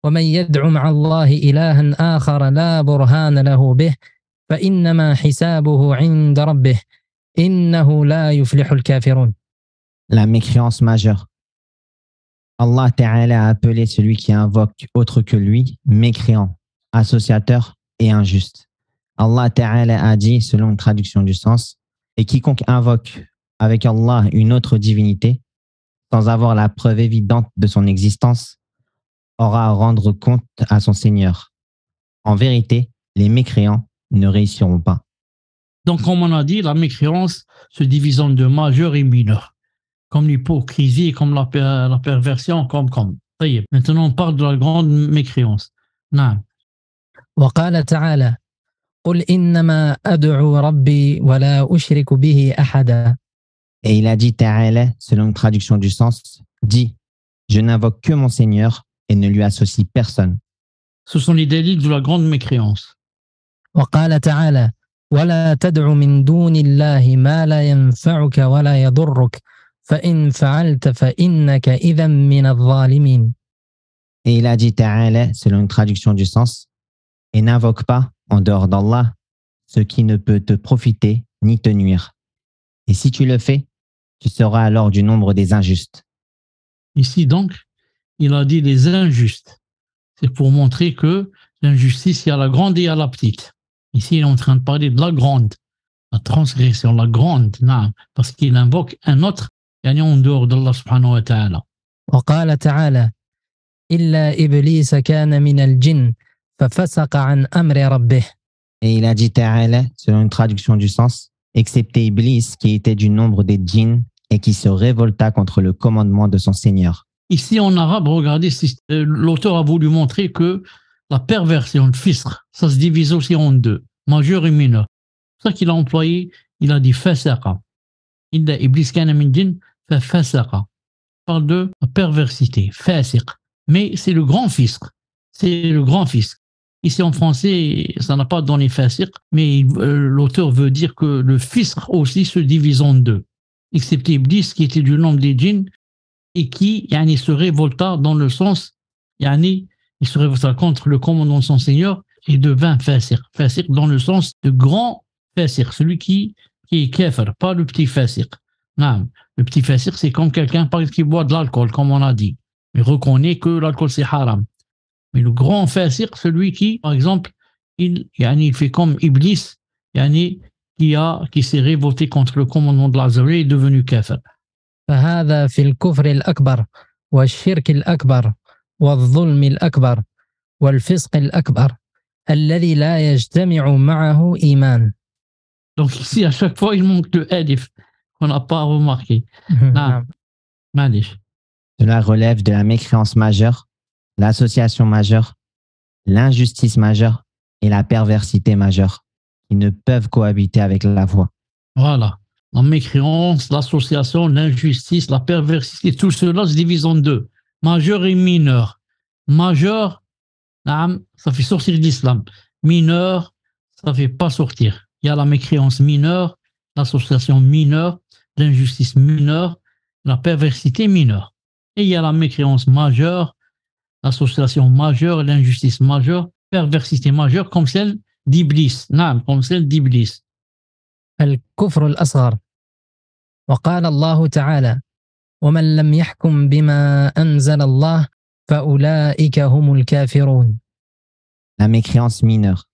Speaker 3: ومن يدع مع الله إلها آخر لا برهان له به فإنما حسابه عند ربه إنه لا يفلح الكافرون.
Speaker 2: La mécréance majeure. Allah Ta'ala a appelé celui qui invoque autre que lui mécréant, associateur et injuste. Allah Ta'ala a dit, selon une traduction du sens, et quiconque invoque avec Allah une autre divinité, sans avoir la preuve évidente de son existence, aura à rendre compte à son Seigneur. En vérité, les mécréants ne réussiront pas.
Speaker 1: Donc, comme on a dit, la mécréance se divise en deux, majeur et mineur. Comme l'hypocrisie, comme la perversion, comme. طيب. Maintenant, on parle de la grande mécréance. نعم.
Speaker 3: وقال تعالى: قل إنما أدعو ربي ولا أشرك به أحدا.
Speaker 2: Et il a dit Ta'ala, selon une traduction du sens, dit, je n'invoque que mon Seigneur et ne lui associe personne.
Speaker 1: Ce sont les délits de la grande mécréance.
Speaker 3: وقال تعالى: ولا تدع من دون الله ما لا ينفعك ولا يضرك فإن فعلت فإنك إذا من الظالمين.
Speaker 2: Et il a dit Ta'ala, selon une traduction du sens, et n'invoque pas, en dehors d'Allah, ce qui ne peut te profiter ni te nuire. Et si tu le fais, tu seras alors du nombre des injustes.
Speaker 1: Ici donc, il a dit les injustes. C'est pour montrer que l'injustice, il y a la grande et il y a la petite. Ici, il est en train de parler de la grande, la transgression, la grande, parce qu'il invoque un autre, en dehors d'Allah subhanahu wa ta'ala.
Speaker 3: وقال تعالى: إلا إبليس كان من الجن ففسق عن أمر ربه.
Speaker 2: Et il a dit Ta'ala, selon une traduction du sens, excepté Iblis qui était du nombre des djinns et qui se révolta contre le commandement de son Seigneur.
Speaker 1: Ici, en arabe, regardez, l'auteur a voulu montrer que la perversion, le fisq, ça se divise aussi en deux, majeur et mineur. C'est ça qu'il a employé, il a dit fasaqa. Illa Iblis kana min jinn fa fasaqa. Il parle de la perversité, fasiq. Mais c'est le grand fisq. C'est le grand fisq. Ici en français, ça n'a pas donné fasiq, mais l'auteur veut dire que le fisq aussi se divise en deux. Excepté Iblis qui était du nombre des djinns et qui se révolta dans le sens, il se révolta contre le commandement de son Seigneur et devint fasiq. Fasiq dans le sens de grand fasiq, celui qui est kafir, pas le petit fasiq. Non, le petit fasiq, c'est comme quelqu'un qui boit de l'alcool, comme on a dit. Il reconnaît que l'alcool c'est haram. Mais le grand fasiq, celui qui, par exemple, il fait comme Iblis, qui s'est révolté contre le commandement de l'Azza et est devenu kafir.
Speaker 3: فهذا في الكفر الأكبر والشرك الأكبر والظلم الأكبر والفسق الأكبر الذي لا يجتمع معه إيمان.
Speaker 1: Donc ici, à chaque fois, il manque le alif, qu'on n'a pas remarqué. Non, معليش.
Speaker 2: Cela relève de la mécréance majeure, l'association majeure, l'injustice majeure et la perversité majeure, qui ne peuvent cohabiter avec la foi.
Speaker 1: Voilà. La mécréance, l'association, l'injustice, la perversité, tout cela se divise en deux, majeur et mineur. Majeur, ça fait sortir de l'islam. Mineur, ça ne fait pas sortir. Il y a la mécréance mineure, l'association mineure, l'injustice mineure, la perversité mineure. Et il y a la mécréance majeure, l'association majeure, l'injustice majeure, perversité majeure, comme celle d'Iblis. Comme celle d'Iblis.
Speaker 3: الكفر الأصغر. وقال الله تعالى: ومن لم يحكم بما أنزل الله فأولئك هم الكافرون.
Speaker 2: La mécréance mineure.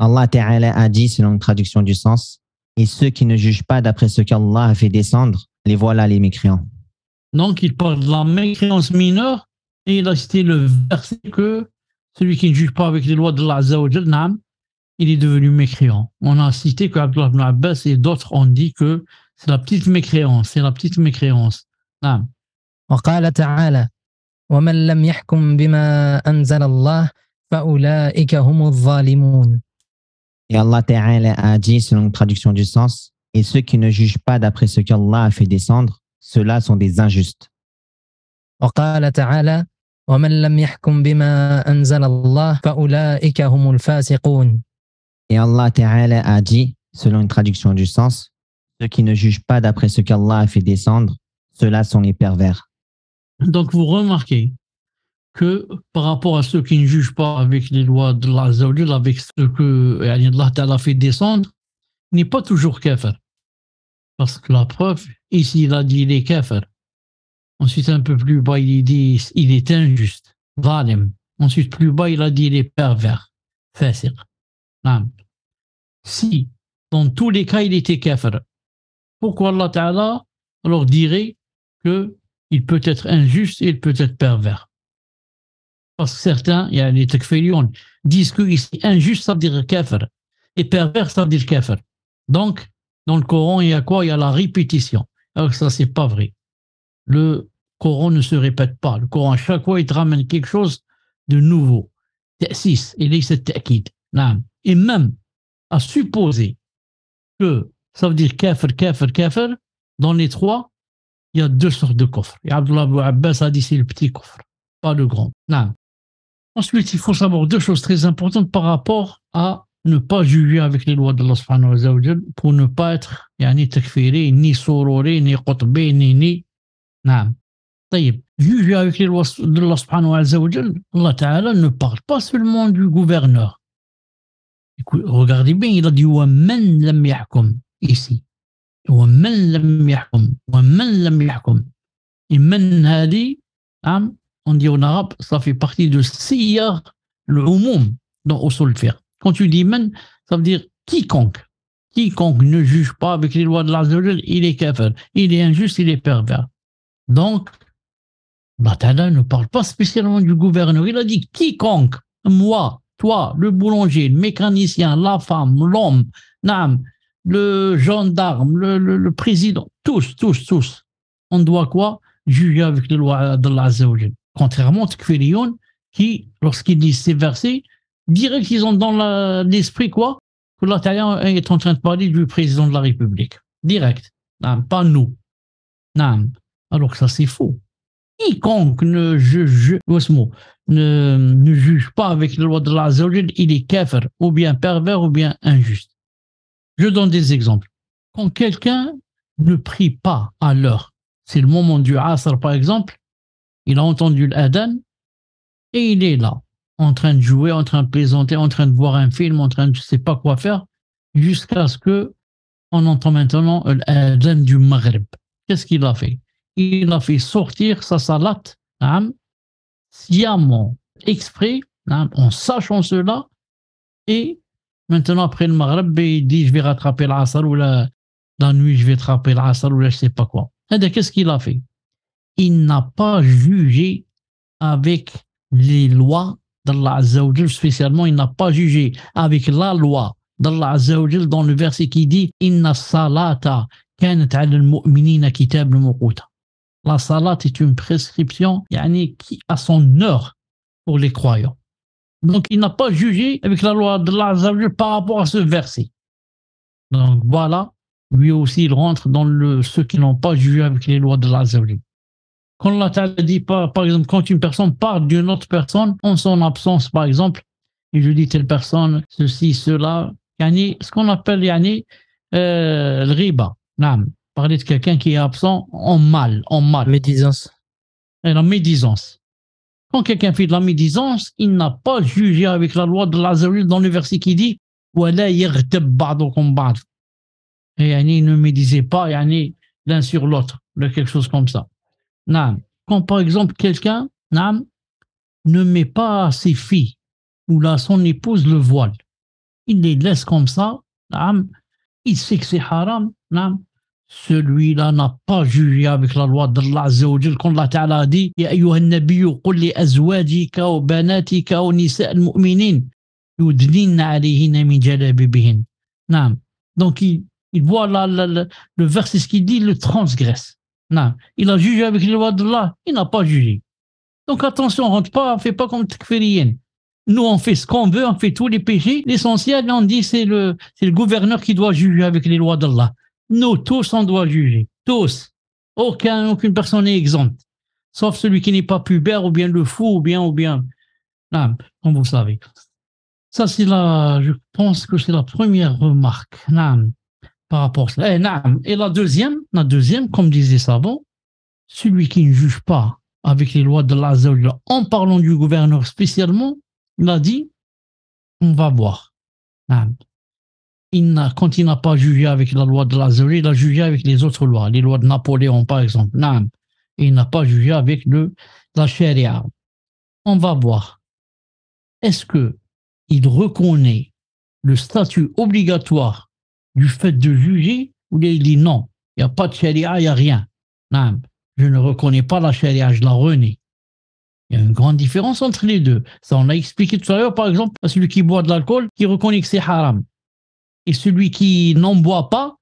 Speaker 2: Allah Ta'ala a dit, selon une traduction du sens, et ceux qui ne jugent pas d'après ce qu'Allah a fait descendre, les voilà les mécréants.
Speaker 1: Donc, il parle de la mécréance mineure et il a cité le verset que celui qui ne juge pas avec les lois de Allah Azza wa Jalla, il est devenu mécréant. On a cité que Abdullah ibn Abbas et d'autres ont dit que c'est la petite mécréance, c'est la petite mécréance.
Speaker 3: وقال تعالى: ومن لم يحكم بما أنزل الله فأولئك هم الظالمون.
Speaker 2: Et Allah Ta'ala a dit, selon une traduction du sens, et ceux qui ne jugent pas d'après ce qu'Allah a fait descendre, ceux-là sont des injustes.
Speaker 3: وقال تعالى ومن لم يحكم بما أنزل الله فأولئك هم الفاسقون.
Speaker 2: Et Allah Ta'ala a dit, selon une traduction du sens, ceux qui ne jugent pas d'après ce qu'Allah a fait descendre, ceux-là sont les pervers.
Speaker 1: Donc vous remarquez que par rapport à ceux qui ne jugent pas avec les lois de Allah, avec ce que Allah Ta'ala fait descendre, il n'est pas toujours kafir. Parce que la preuve, ici il a dit il est kafir. Ensuite un peu plus bas il dit il est injuste, zalim. Ensuite plus bas il a dit il est pervers, fasiq. Si dans tous les cas il était kafir, pourquoi Allah Ta'ala alors dirait qu'il peut être injuste et il peut être pervers? Parce que certains, il y a les takfirions, disent que ici injuste, ça veut dire kafir, et pervers, ça veut dire kafir. Donc, dans le Coran, il y a quoi? Il y a la répétition. Alors que ça, c'est pas vrai. Le Coran ne se répète pas. Le Coran, à chaque fois, il te ramène quelque chose de nouveau. Ta'sis, et là, c'est ta'kid. Et même à supposer que ça veut dire kafir, kafir, kafir, dans les trois, il y a deux sortes de kufr. Et Abdullah Abu Abbas a dit c'est le petit kufr, pas le grand. Ensuite, il faut savoir deux choses très importantes par rapport à ne pas juger avec les lois d'Allah subhanahu wa ta'ala pour ne pas être ni takfiri, ni sururi, ni qutbi, ni. Juger avec les lois d'Allah subhanahu wa ta'ala, Allah ta'ala ne parle pas seulement du gouverneur. Regardez bien, il a dit wa man lam yahkum ici. Wa man lam yahkum, wa man lam yahkum. Et man hadi, on dit en arabe, ça fait partie de siyar l'umum dans Usul al-Fiqh. Quand tu dis man, ça veut dire quiconque. Quiconque ne juge pas avec les lois de l'Azza, il est kafir. Il est injuste, il est pervers. Donc, Allah Ta'ala ne parle pas spécialement du gouverneur. Il a dit quiconque, moi, toi, le boulanger, le mécanicien, la femme, l'homme, le gendarme, le président, tous. On doit quoi? Juger avec les lois de l'Azza. Contrairement aux Takfiriyoun qui, lorsqu'ils lisent ces versets, direct qu'ils ont dans l'esprit quoi? Que Allah Ta'ala est en train de parler du président de la République. Direct. Pas nous. Alors que ça c'est faux. Quiconque ne juge pas avec les lois de l'Azza, il est kafir, ou bien pervers, ou bien injuste. Je donne des exemples. Quand quelqu'un ne prie pas à l'heure, c'est le moment du Asr par exemple, il a entendu l'adhan et il est là, en train de jouer, en train de plaisanter, en train de voir un film, en train de je ne sais pas quoi faire, jusqu'à ce que on entend maintenant l'adhan du Maghrib. Qu'est-ce qu'il a fait? Il a fait sortir sa salat, sciemment, exprès, en sachant cela, et maintenant après le Maghrib, il dit je vais rattraper l'Asr ou la nuit, je vais rattraper l'Asr ou je ne sais pas quoi. Et qu'est-ce qu'il a fait? Il n'a pas jugé avec les lois d'Allah Azza wa Jal, spécialement, il n'a pas jugé avec la loi d'Allah Azza wa Jal dans le verset qui dit Inna salata kanat ala al-mu'minina kitab al-muquta. La salat est une prescription qui a son heure pour les croyants. Donc, il n'a pas jugé avec la loi d'Allah Azza wa Jal par rapport à ce verset. Donc, voilà, lui aussi, il rentre dans ceux qui n'ont pas jugé avec les lois d'Allah Azza wa Jal. Quand Allah Ta'ala dit, par exemple, quand une personne parle d'une autre personne en son absence, par exemple, et je dis telle personne, ceci, cela, ce qu'on appelle le riba, parler de quelqu'un qui est absent en mal.
Speaker 3: Médisance.
Speaker 1: Et la médisance. Quand quelqu'un fait de la médisance, il n'a pas jugé avec la loi de l'Azawil dans le verset qui dit وَلَا يَغْتَبْ بَعْضُكُمْ بَعْضٍ. Et ne médisez pas l'un sur l'autre, quelque chose comme ça. Quand par exemple quelqu'un ne met pas ses filles ou son épouse le voile, il les laisse comme ça, il sait que c'est haram, celui-là n'a pas jugé avec la loi d'Allah Azza wa Jal. Quand Allah Ta'ala a dit Ya ayyuhan nabiyyu qul li azwajika wa banatika wa nisa'al mu'minin yudninna alayhinna min jalabibihin. Donc il voit le verset, ce qu'il dit, il le transgresse. Il a jugé avec les lois d'Allah, il n'a pas jugé. Donc attention, rentre pas, fais pas comme Takfiriyin. Nous, on fait ce qu'on veut, on fait tous les péchés. L'essentiel, on dit, c'est le gouverneur qui doit juger avec les lois d'Allah. Nous, tous, on doit juger. Tous. Aucune personne n'est exempte. Sauf celui qui n'est pas pubère, ou bien le fou, ou bien. Non, comme vous savez. Ça, je pense que c'est la première remarque. Non, par rapport à cela. Non. Et la deuxième, comme disait les savants, celui qui ne juge pas avec les lois d'Allah en parlant du gouverneur spécialement, il a dit, on va voir. Non. Quand il n'a pas jugé avec la loi de l'Azali, il a jugé avec les autres lois, les lois de Napoléon par exemple. Non. Et il n'a pas jugé avec la charia. On va voir. Est-ce qu'il reconnaît le statut obligatoire du fait de juger ou il dit non, il n'y a pas de charia, il n'y a rien. Non, je ne reconnais pas la charia, je la renie. Il y a une grande différence entre les deux. Ça, on a expliqué tout à l'heure, par exemple, à celui qui boit de l'alcool, qui reconnaît que c'est haram. Et celui qui n'en boit pas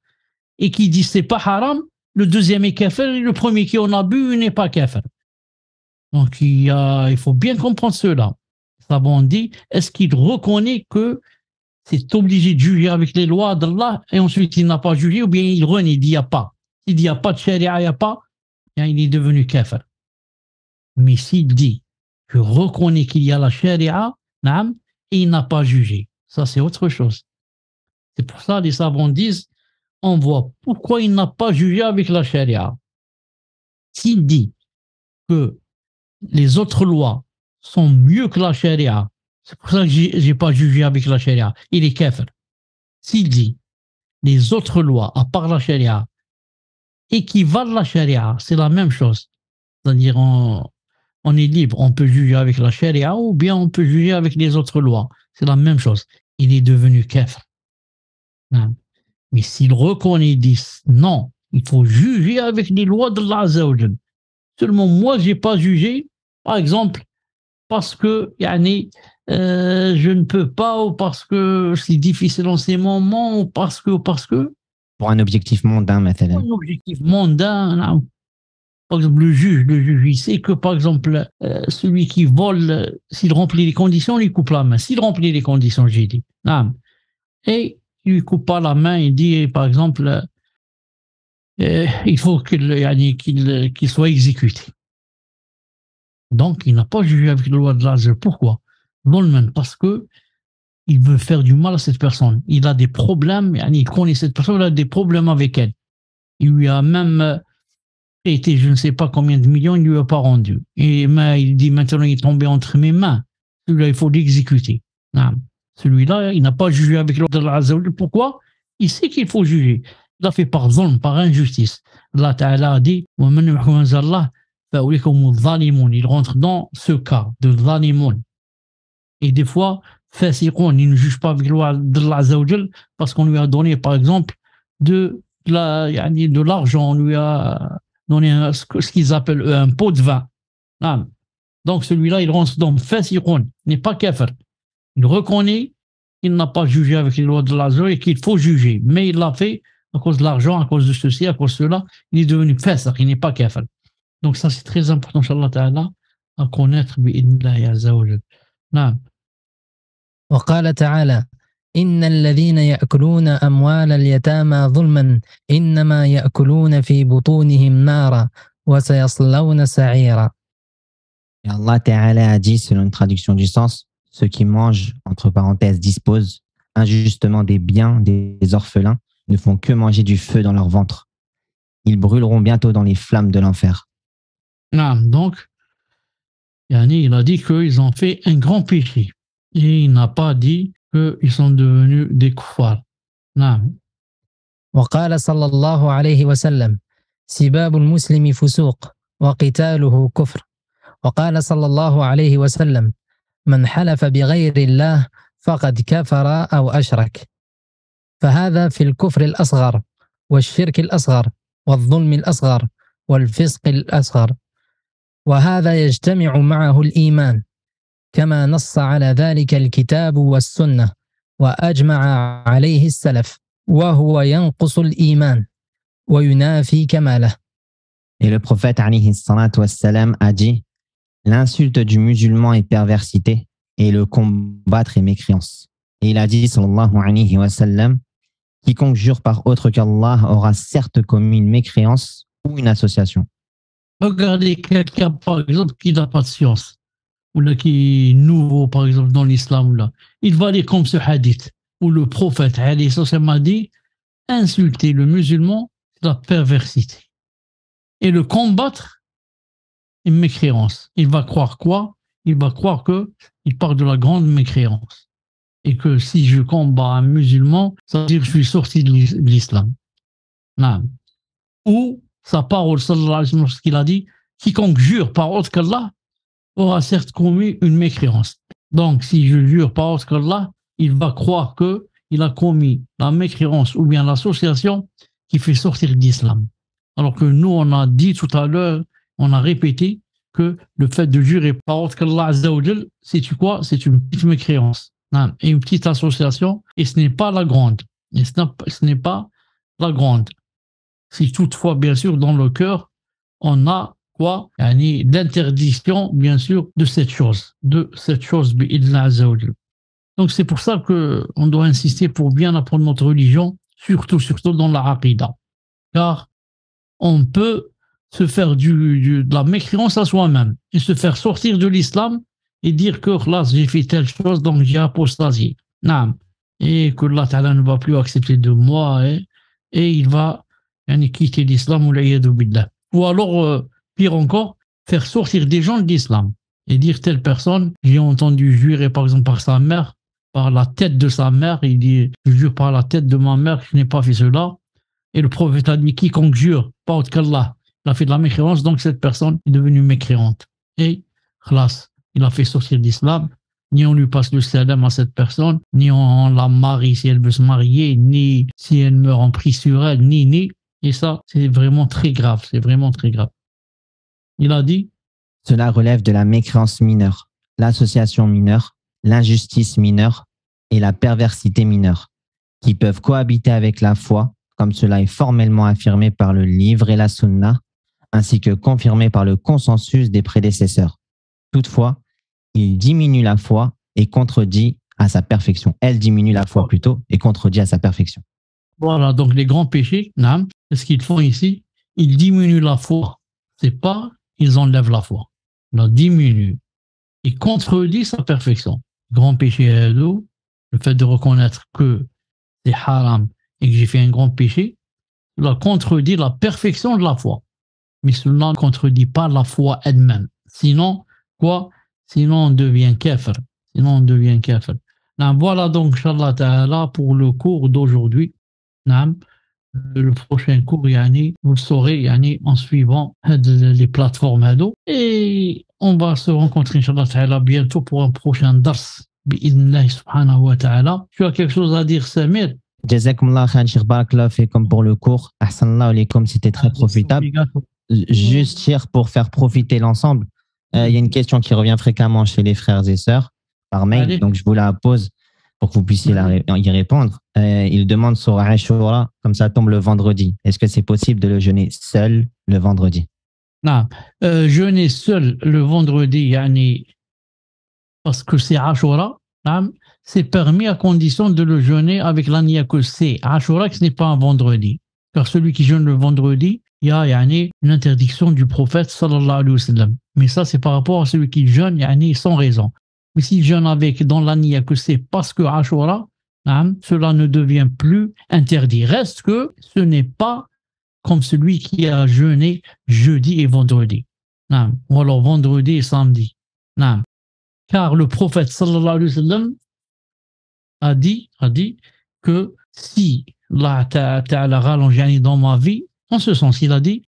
Speaker 1: et qui dit c'est pas haram, le deuxième est kafir et le premier qui en a bu n'est pas kafir. Donc il faut bien comprendre cela. Ça on dit, est-ce qu'il reconnaît que c'est obligé de juger avec les lois d'Allah et ensuite il n'a pas jugé ou bien il renie, il dit il n'y a pas. S'il dit il n'y a pas de charia, il n'y a pas, il est devenu kafir. Mais s'il dit je reconnais qu'il y a la charia, et il n'a pas jugé, ça c'est autre chose. C'est pour ça que les savants disent, on voit pourquoi il n'a pas jugé avec la charia. S'il dit que les autres lois sont mieux que la charia, c'est pour ça que je n'ai pas jugé avec la charia, il est kafir. S'il dit les autres lois, à part la charia, équivalent à la charia, c'est la même chose. C'est-à-dire, on est libre, on peut juger avec la charia ou bien on peut juger avec les autres lois. C'est la même chose. Il est devenu kafir. Non. Mais s'il reconnaît, il dit non, il faut juger avec les lois de l'Azza. Seulement, moi, je n'ai pas jugé, par exemple, parce que je ne peux pas, ou parce que c'est difficile en ces moments, ou parce que.
Speaker 2: Pour un objectif mondain, maintenant.
Speaker 1: Un objectif mondain, non. Par exemple, le juge, il sait que, par exemple, celui qui vole, s'il remplit les conditions, il coupe la main. S'il remplit les conditions, j'ai dit. Non. Et il ne lui coupe pas la main, il dit, par exemple, il faut qu'il soit exécuté. Donc, il n'a pas jugé avec la loi de l'Azza. Pourquoi? Parce que il veut faire du mal à cette personne. Il a des problèmes, il connaît cette personne, il a des problèmes avec elle. Il lui a même été, je ne sais pas combien de millions, il ne lui a pas rendu. Et il dit maintenant, il est tombé entre mes mains. Celui-là, il faut l'exécuter. Non. Celui-là, il n'a pas jugé avec l'ordre de l'Azza. Pourquoi? Il sait qu'il faut juger. Il a fait par zulm, par injustice. Allah Ta'ala a dit, il rentre dans ce cas de zalimoun. Et des fois, fasiqoun, il ne juge pas avec l'ordre de l'Azza parce qu'on lui a donné, par exemple, de l'argent, on lui a donné ce qu'ils appellent un pot de vin. Non. Donc celui-là, il rentre dans fasiqoun, il n'est pas kafir. Il reconnaît qu'il n'a pas jugé avec les lois de l'Azza et qu'il faut juger. Mais il l'a fait à cause de l'argent, à cause de ceci, à cause de cela. Il est devenu fasiq, il n'est pas kafir. Donc ça, c'est très important, Inch'Allah Ta'ala, à connaître bi'idnillahi azza wa jal. Naam.
Speaker 3: وقال تعالى إن الذين يأكلون أموال اليتامى ظلما إنما يأكلون في بطونهم نارا وسيصلون سعيرا.
Speaker 2: Et Allah Ta'ala a dit, selon une traduction du sens, ceux qui mangent, entre parenthèses, disposent injustement des biens des orphelins ne font que manger du feu dans leur ventre. Ils brûleront bientôt dans les flammes de l'enfer.
Speaker 1: Donc, il a dit qu'ils ont fait un grand péché. Et il n'a pas dit qu'ils sont devenus des kuffars.
Speaker 3: وقال صلى الله عليه وسلم سباب المسلم فسوق وقتاله كفر. وقال صلى الله عليه وسلم من حلف بغير الله فقد كفر أو أشرك. فهذا في الكفر الأصغر والشرك الأصغر والظلم الأصغر والفسق الأصغر. وهذا يجتمع معه الإيمان كما نص على ذلك الكتاب والسنة وأجمع عليه السلف وهو ينقص الإيمان وينافي كماله.
Speaker 2: Et le prophète alayhi salatu wassalam a dit: l'insulte du musulman est perversité et le combattre est mécréance. Et il a dit, sallallahu alayhi wa sallam, quiconque jure par autre qu'Allah aura certes commis une mécréance ou une association.
Speaker 1: Regardez quelqu'un, par exemple, qui n'a pas de science, ou là, qui est nouveau, par exemple, dans l'islam, là. Il va aller comme ce hadith, où le prophète, alayhi sallam, a dit, insulter le musulman, c'est la perversité. Et le combattre, une mécréance. Il va croire quoi? Il va croire qu'il parle de la grande mécréance. Et que si je combats un musulman, ça veut dire que je suis sorti de l'islam. Non. Ou sa parole, sallallahu alayhi wa sallam, ce qu'il a dit, quiconque jure par autre qu'Allah aura certes commis une mécréance. Donc, si je jure par autre qu'Allah, il va croire qu'il a commis la mécréance ou bien l'association qui fait sortir d'islam. Alors que nous, on a dit tout à l'heure, on a répété que le fait de jurer par autre qu'Allah Azza wa Jal, c'est quoi? C'est une petite mécréance. Et une petite association, et ce n'est pas la grande. Et ce n'est pas la grande. Si toutefois, bien sûr, dans le cœur, on a quoi? L'interdiction, bien sûr, de cette chose. bi'idhna Azza wa Jal. Donc c'est pour ça qu'on doit insister pour bien apprendre notre religion, surtout dans la aqida. Car on peut se faire de la mécréance à soi-même et se faire sortir de l'islam et dire que là, j'ai fait telle chose, donc j'ai apostasié. Et que Allah Ta'ala ne va plus accepter de moi et il va quitter l'islam ou alors, pire encore, faire sortir des gens de l'islam et dire telle personne, j'ai entendu jurer par exemple par sa mère, par la tête de sa mère, il dit, je jure par la tête de ma mère que je n'ai pas fait cela. Et le prophète a dit, quiconque jure par autre qu'Allah, il a fait de la mécréance, donc cette personne est devenue mécréante. Et, khlas, il a fait sortir d'islam, ni on lui passe le salam à cette personne, ni on la marie si elle veut se marier, ni si elle meurt en prie sur elle, ni. Et ça, c'est vraiment très grave, c'est vraiment très grave. Il a dit,
Speaker 2: cela relève de la mécréance mineure, l'association mineure, l'injustice mineure et la perversité mineure, qui peuvent cohabiter avec la foi, comme cela est formellement affirmé par le livre et la sunna, ainsi que confirmé par le consensus des prédécesseurs. Toutefois, il diminue la foi et contredit à sa perfection. Elle diminue la foi plutôt et contredit à sa perfection.
Speaker 1: Voilà, donc les grands péchés, ce qu'ils font ici, ils diminuent la foi. C'est pas, ils enlèvent la foi. Ils diminuent. Ils contredisent sa perfection. Grand péché, le fait de reconnaître que c'est haram et que j'ai fait un grand péché, cela contredit la perfection de la foi. Mais cela ne contredit pas la foi elle-même. Sinon, quoi? Sinon, on devient kafir. Voilà donc, Inch'Allah Ta'ala, pour le cours d'aujourd'hui. Le prochain cours, vous le saurez en suivant les plateformes ado. Et on va se rencontrer, Inch'Allah Ta'ala, bientôt pour un prochain dars. Bi'idhnillah subhanahu wa ta'ala. Tu as quelque chose à dire, Samir?
Speaker 2: Jazakumullah khan, Cheikh Barakallah fikum pour le cours. Ahsanallah alaykum, c'était très profitable. Juste, Cheikh, pour faire profiter l'ensemble, il y a une question qui revient fréquemment chez les frères et sœurs par mail. Allez. Donc je vous la pose pour que vous puissiez y répondre. Il demande sur Ashura, comme ça tombe le vendredi. Est-ce que c'est possible de le jeûner seul le vendredi?
Speaker 1: Non, jeûner seul le vendredi, parce que c'est Ashura, c'est permis à condition de le jeûner avec la niya que c'est Ashura, que ce n'est pas un vendredi. Car celui qui jeûne le vendredi, il y a une interdiction du prophète sallallahu alayhi wa sallam. Mais ça, c'est par rapport à celui qui jeûne sans raison. Mais s'il jeûne avec dans la niya que c'est parce que Ashura, cela ne devient plus interdit. Reste que ce n'est pas comme celui qui a jeûné jeudi et vendredi. Ou alors vendredi et samedi. Car le prophète sallallahu alayhi wa sallam a dit que si Allah Ta'ala rallonge dans ma vie, en ce sens, il a dit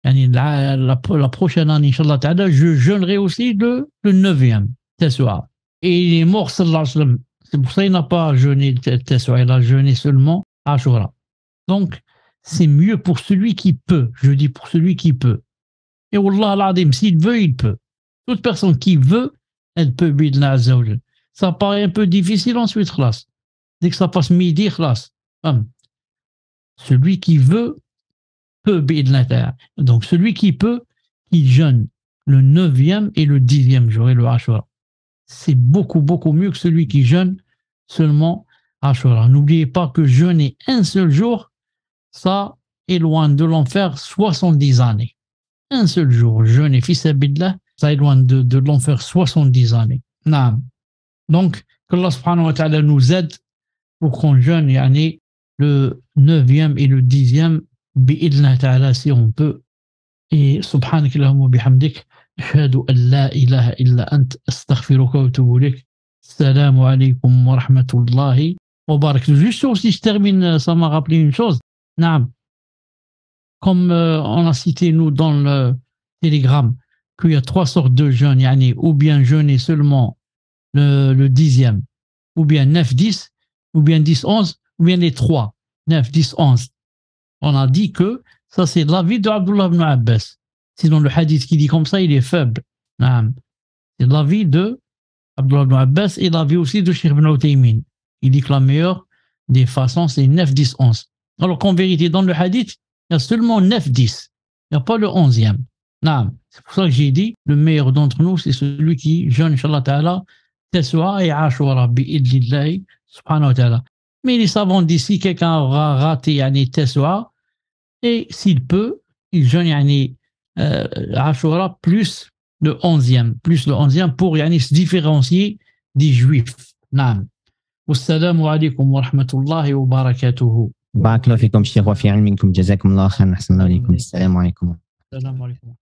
Speaker 1: la prochaine année, Inch'Allah Ta'ala, je jeûnerai aussi le 9e Tessoua. Et il est mort, sallallahu alayhi wa sallam. C'est pour ça qu'il n'a pas jeûné Tessoua, il a jeûné seulement Ashura. Donc, c'est mieux pour celui qui peut. Je dis pour celui qui peut. Et Wallah al-Adim, s'il veut, il peut. Toute personne qui veut, elle peut bidna Azza wa Jal. Ça paraît un peu difficile ensuite, khlas. Dès que ça passe midi, khlas. Celui qui veut peut bidna ta'ala. Donc, celui qui peut, il jeûne le 9e et le 10e jour et le Ashura. c'est beaucoup, beaucoup mieux que celui qui jeûne seulement Ashura. N'oubliez pas que jeûner un seul jour, ça éloigne de l'enfer 70 années. Un seul jour, jeûner fi sabilillah, ça éloigne de l'enfer 70 années. Naam. Donc, qu'Allah subhanahu wa ta'ala nous aide pour qu'on jeûne yani, le 9e et le 10e, bi'idna ta'ala si on peut. Et subhanak Allahumma bihamdik, ashhadu an la ilaha illa ant, astaghfiruka wa atubu ilayk. Assalamu alaykum wa rahmatullahi wa barakatuh. Juste aussi, je termine, ça m'a rappelé une chose. Naam. Comme on a cité nous dans le télégramme, qu'il y a 3 sortes de jeûnes, yani, ou bien jeûner seulement le 10e, ou bien 9-10, ou bien 10-11, ou bien les 3, 9-10-11. On a dit que ça c'est l'avis de Abdullah ibn Abbas. Sinon le hadith qui dit comme ça, il est faible. C'est l'avis de Abdullah ibn Abbas et l'avis aussi de Cheikh ibn Uthaymin. Il dit que la meilleure des façons c'est 9-10-11. Alors qu'en vérité, dans le hadith, il y a seulement 9-10. Il n'y a pas le 11e. C'est pour ça que j'ai dit, le meilleur d'entre nous, c'est celui qui jeûne, Inch'Allah Ta'ala, Teswa et Ashura, bi'idlillahi, subhanahu wa ta'ala. Mais les savants d'ici, quelqu'un aura raté yani Teswa, et s'il peut, il jeûne yani Ashura plus le 11e, pour yani se différencier des juifs. Naam. Wassalamu alaikum wa rahmatullahi wa barakatuhu.
Speaker 2: بارك الله فيكم شيخ وفي علمكم جزاكم الله خيرا أحسن الله إليكم السلام عليكم.
Speaker 1: السلام عليكم.